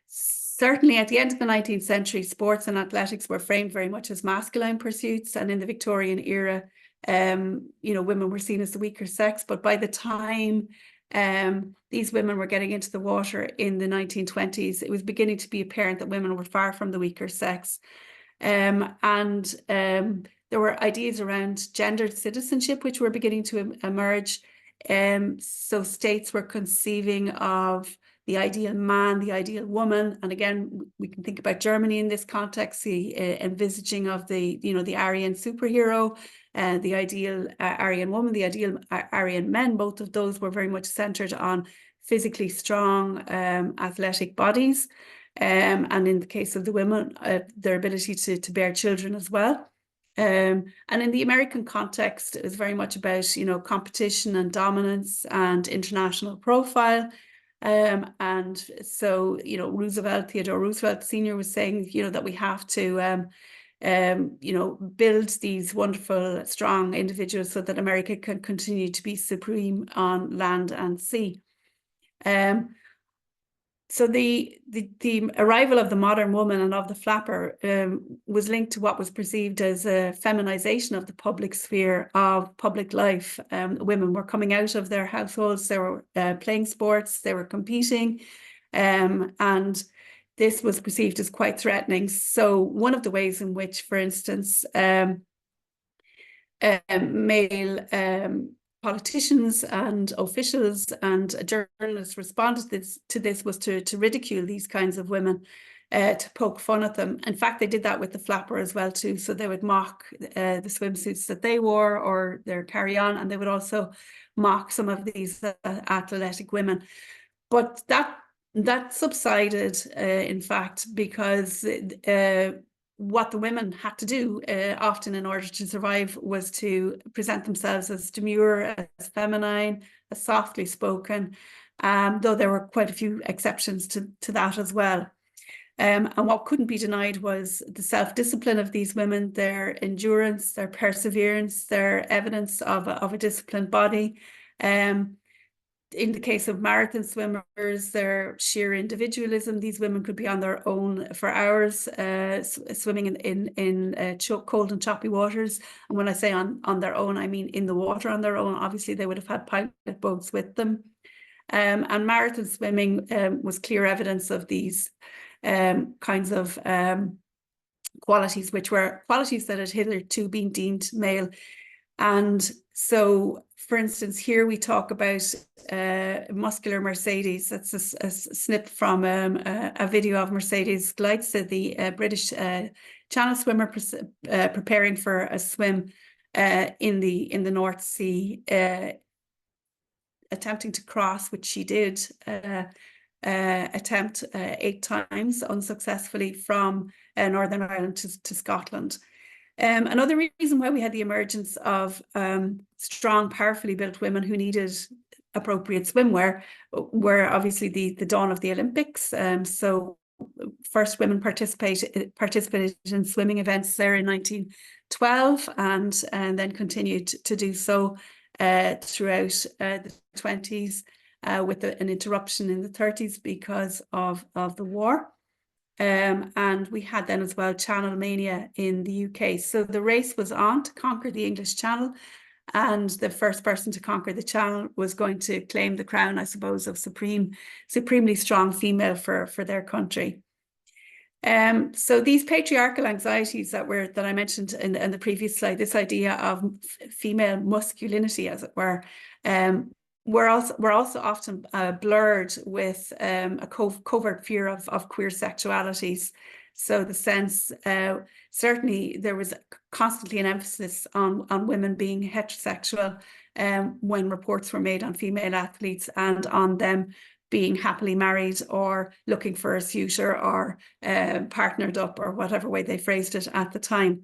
Certainly at the end of the 19th century, sports and athletics were framed very much as masculine pursuits, and in the Victorian era, women were seen as the weaker sex. But by the time these women were getting into the water in the 1920s, it was beginning to be apparent that women were far from the weaker sex. There were ideas around gendered citizenship which were beginning to emerge. So states were conceiving of the ideal man, the ideal woman, and again, we can think about Germany in this context, the envisaging of the Aryan superhero, the ideal Aryan woman, the ideal Aryan men. Both of those were very much centered on physically strong, athletic bodies, and in the case of the women, their ability to bear children as well. And in the American context, it was very much about competition and dominance and international profile. And so Theodore Roosevelt Sr. was saying that we have to you know, build these wonderful, strong individuals so that America can continue to be supreme on land and sea. So the arrival of the modern woman and of the flapper was linked to what was perceived as a feminization of the public sphere of public life. Women were coming out of their households, they were playing sports, they were competing, and this was perceived as quite threatening. So one of the ways in which, for instance, male politicians and officials and journalists responded to this was to ridicule these kinds of women, to poke fun at them. In fact, they did that with the flapper as well too. So they would mock the swimsuits that they wore or their carry-on, and they would also mock some of these athletic women. But that subsided, in fact, because what the women had to do often in order to survive was to present themselves as demure, as feminine, as softly spoken, though there were quite a few exceptions to that as well. And what couldn't be denied was the self-discipline of these women, their endurance, their perseverance, their evidence of a disciplined body. In the case of marathon swimmers, their sheer individualism. These women could be on their own for hours, swimming in cold and choppy waters. And when I say on their own, I mean in the water on their own. Obviously, they would have had pilot boats with them. And marathon swimming was clear evidence of these kinds of qualities, which were qualities that had hitherto been deemed male. And so, for instance, here we talk about muscular Mercedes. That's a snip from a video of Mercedes Gleitze, the British channel swimmer preparing for a swim in the North Sea, attempting to cross, which she did attempt 8 times unsuccessfully from Northern Ireland to Scotland. Another reason why we had the emergence of strong, powerfully built women who needed appropriate swimwear were obviously the dawn of the Olympics. So first women participated in swimming events there in 1912 and then continued to do so throughout the 20s with an interruption in the 30s because of the war. And we had then as well Channel Mania in the UK. So the race was on to conquer the English Channel, and the first person to conquer the Channel was going to claim the crown, I suppose, of supremely strong female for their country. So these patriarchal anxieties that I mentioned in the previous slide, this idea of female masculinity, as it were, were also often blurred with a covert fear of queer sexualities. So the sense, certainly there was constantly an emphasis on women being heterosexual when reports were made on female athletes and on them being happily married or looking for a suitor or partnered up, or whatever way they phrased it at the time.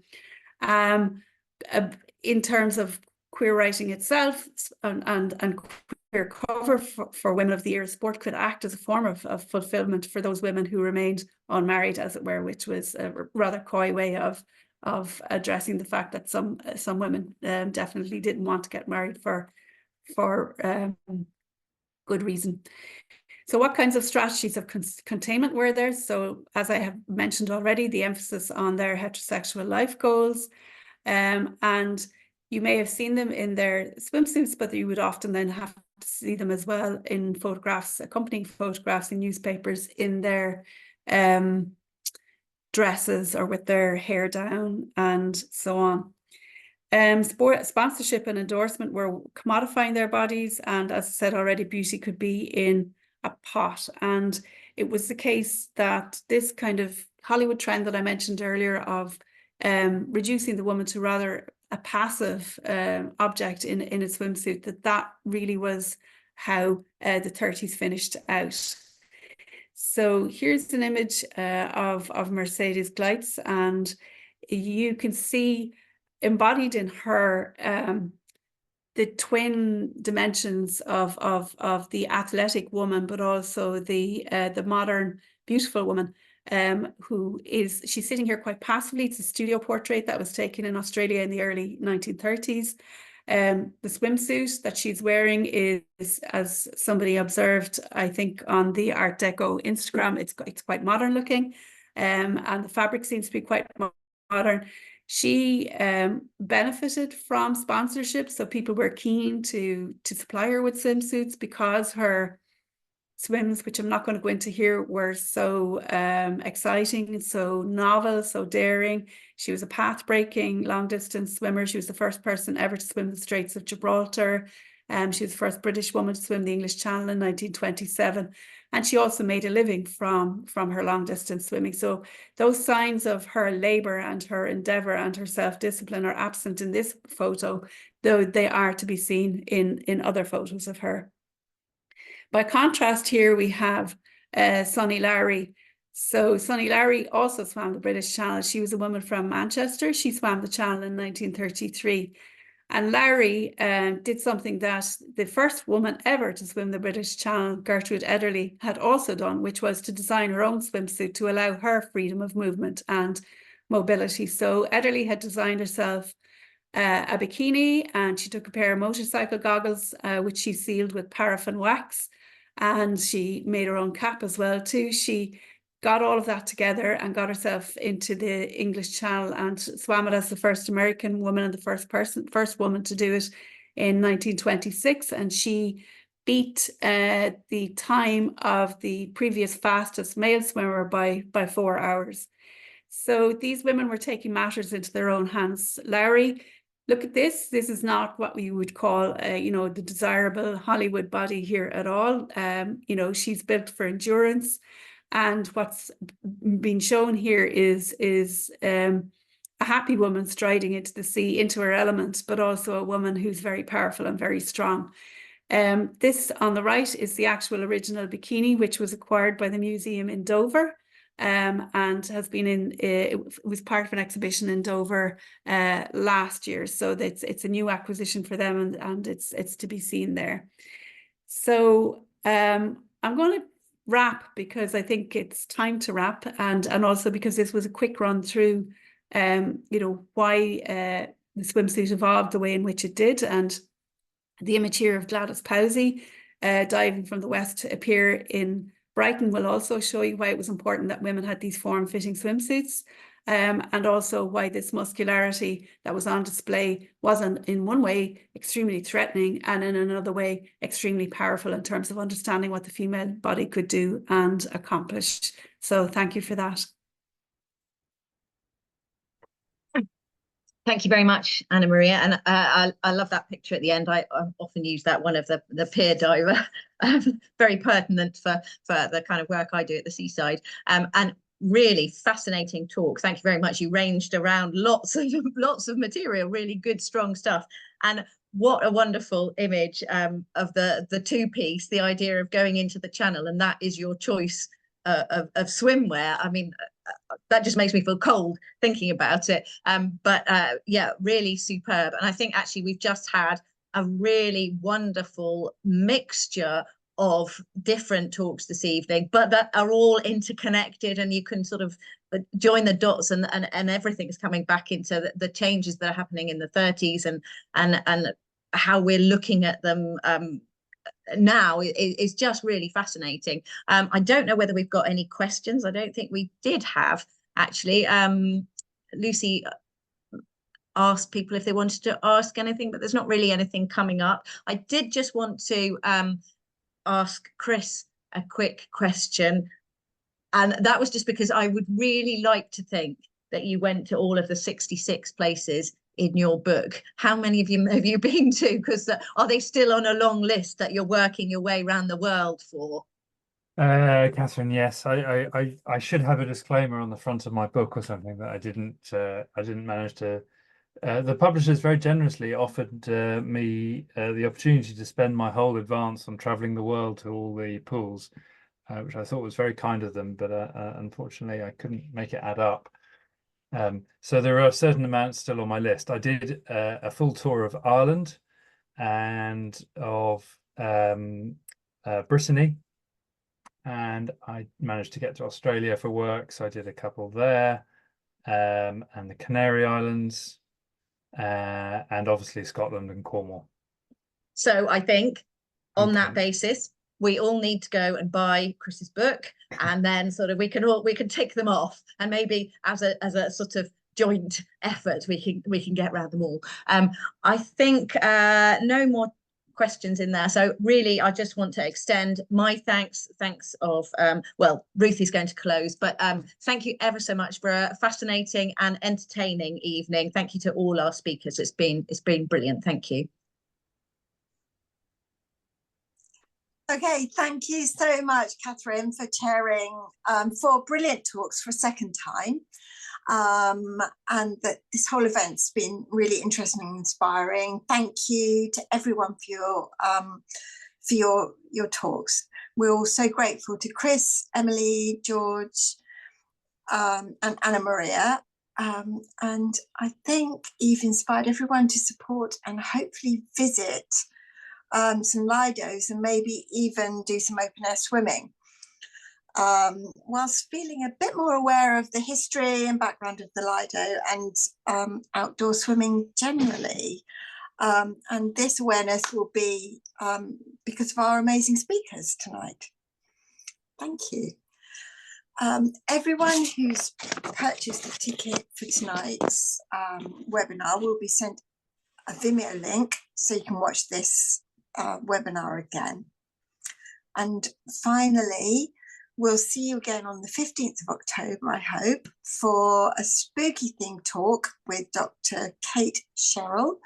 In terms of queer writing itself and queer cover for Women of the Year, sport could act as a form of fulfillment for those women who remained unmarried, as it were, which was a rather coy way of addressing the fact that some women definitely didn't want to get married for good reason. So what kinds of strategies of containment were there? So as I have mentioned already, the emphasis on their heterosexual life goals, and you may have seen them in their swimsuits, but you would often then have to see them as well in photographs, accompanying photographs in newspapers, in their dresses or with their hair down and so on. Sponsorship and endorsement were commodifying their bodies, and as I said already, beauty could be in a pot. And it was the case that this kind of Hollywood trend that I mentioned earlier of reducing the woman to rather a passive object in a swimsuit, that really was how the 30s finished out. So here's an image of Mercedes Gleitze, and you can see embodied in her the twin dimensions of the athletic woman, but also the modern beautiful woman. she's sitting here quite passively. It's a studio portrait that was taken in Australia in the early 1930s. The swimsuit that she's wearing is, as somebody observed, I think on the Art Deco Instagram, it's quite modern looking, and the fabric seems to be quite modern. She benefited from sponsorship, so people were keen to supply her with swimsuits because her swims, which I'm not going to go into here, were so exciting, so novel, so daring. She was a path-breaking long-distance swimmer. She was the first person ever to swim the Straits of Gibraltar. She was the first British woman to swim the English Channel in 1927. And she also made a living from her long-distance swimming. So those signs of her labour and her endeavour and her self-discipline are absent in this photo, though they are to be seen in other photos of her. By contrast, here we have Sonny Lowry. So Sonny Lowry also swam the British Channel. She was a woman from Manchester. She swam the Channel in 1933. And Lowry did something that the first woman ever to swim the British Channel, Gertrude Ederle, had also done, which was to design her own swimsuit to allow her freedom of movement and mobility. So Ederle had designed herself a bikini, and she took a pair of motorcycle goggles, which she sealed with paraffin wax, and she made her own cap as well too. She got all of that together and got herself into the English Channel and swam it as the first American woman and the first woman to do it in 1926, and she beat the time of the previous fastest male swimmer by 4 hours. So these women were taking matters into their own hands. Lowry, look at this. This is not what we would call, the desirable Hollywood body here at all. She's built for endurance. And what's been shown here is a happy woman striding into the sea, into her element, but also a woman who's very powerful and very strong. This on the right is the actual original bikini, which was acquired by the museum in Dover. And has been it was part of an exhibition in Dover last year, so it's a new acquisition for them, and it's to be seen there. So I'm going to wrap, because I think it's time to wrap, and also because this was a quick run through why the swimsuit evolved the way in which it did, and the image here of Gladys Powsey diving from the west to appear in Brighton will also show you why it was important that women had these form-fitting swimsuits, and also why this muscularity that was on display was in one way extremely threatening, and in another way extremely powerful in terms of understanding what the female body could do and accomplish. So thank you for that. Thank you very much, Anna Maria. And I love that picture at the end. I often use that, one of the pier diver, very pertinent for the kind of work I do at the seaside. And really fascinating talk. Thank you very much. You ranged around lots of material, really good, strong stuff. And what a wonderful image of the two-piece, the idea of going into the channel, and that is your choice of swimwear. I mean, that just makes me feel cold thinking about it. Yeah, really superb. And I think actually we've just had a really wonderful mixture of different talks this evening, but that are all interconnected, and you can sort of join the dots, and everything's coming back into the changes that are happening in the 30s and how we're looking at them now is just really fascinating. I don't know whether we've got any questions. I don't think we did have, actually. Lucy asked people if they wanted to ask anything, but there's not really anything coming up. I did just want to ask Chris a quick question, and that was just because I would really like to think that you went to all of the 66 places in your book. How many of you have you been to? Because are they still on a long list that you're working your way around the world for? Kathryn, yes, I should have a disclaimer on the front of my book or something, that I didn't manage to. The publishers very generously offered me the opportunity to spend my whole advance on traveling the world to all the pools, which I thought was very kind of them, but unfortunately I couldn't make it add up. So there are a certain amounts still on my list. I did a full tour of Ireland and of Brittany, and I managed to get to Australia for work, so I did a couple there, and the Canary Islands, and obviously Scotland and Cornwall. So I think on that Okay. basis, we all need to go and buy Chris's book, and then sort of we can tick them off, and maybe as a sort of joint effort we can get around them all. I think no more questions in there, so really I just want to extend my thanks of well, Ruthie's going to close, but thank you ever so much for a fascinating and entertaining evening. Thank you to all our speakers. It's been brilliant. Thank you. Okay, thank you so much, Kathryn, for chairing 4 brilliant talks for a second time. And that this whole event's been really interesting and inspiring. Thank you to everyone for your talks. We're all so grateful to Chris, Emily, George, and Anna Maria. And I think you've inspired everyone to support and hopefully visit some Lidos and maybe even do some open air swimming, whilst feeling a bit more aware of the history and background of the Lido and outdoor swimming generally. And this awareness will be because of our amazing speakers tonight. Thank you. Everyone who's purchased a ticket for tonight's webinar will be sent a Vimeo link so you can watch this webinar again. And finally, we'll see you again on the 15th of October, I hope, for a spooky themed talk with Dr. Kate Sherrill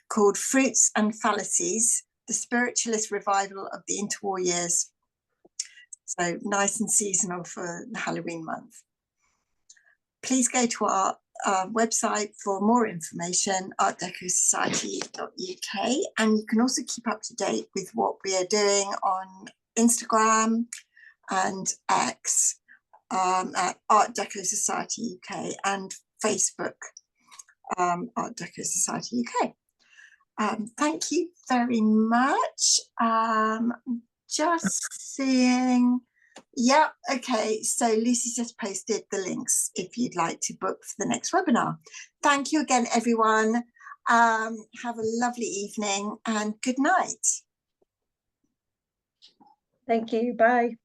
called Fruits and Fallacies, the Spiritualist Revival of the Interwar Years. So nice and seasonal for the Halloween month. Please go to our website for more information, artdecosociety.uk, and you can also keep up to date with what we are doing on Instagram and X at Art Deco Society UK, and Facebook, Art Deco Society UK. Thank you very much. Just seeing, yeah, okay, so Lucy's just posted the links if you'd like to book for the next webinar. Thank you again, everyone. Have a lovely evening and good night. Thank you. Bye.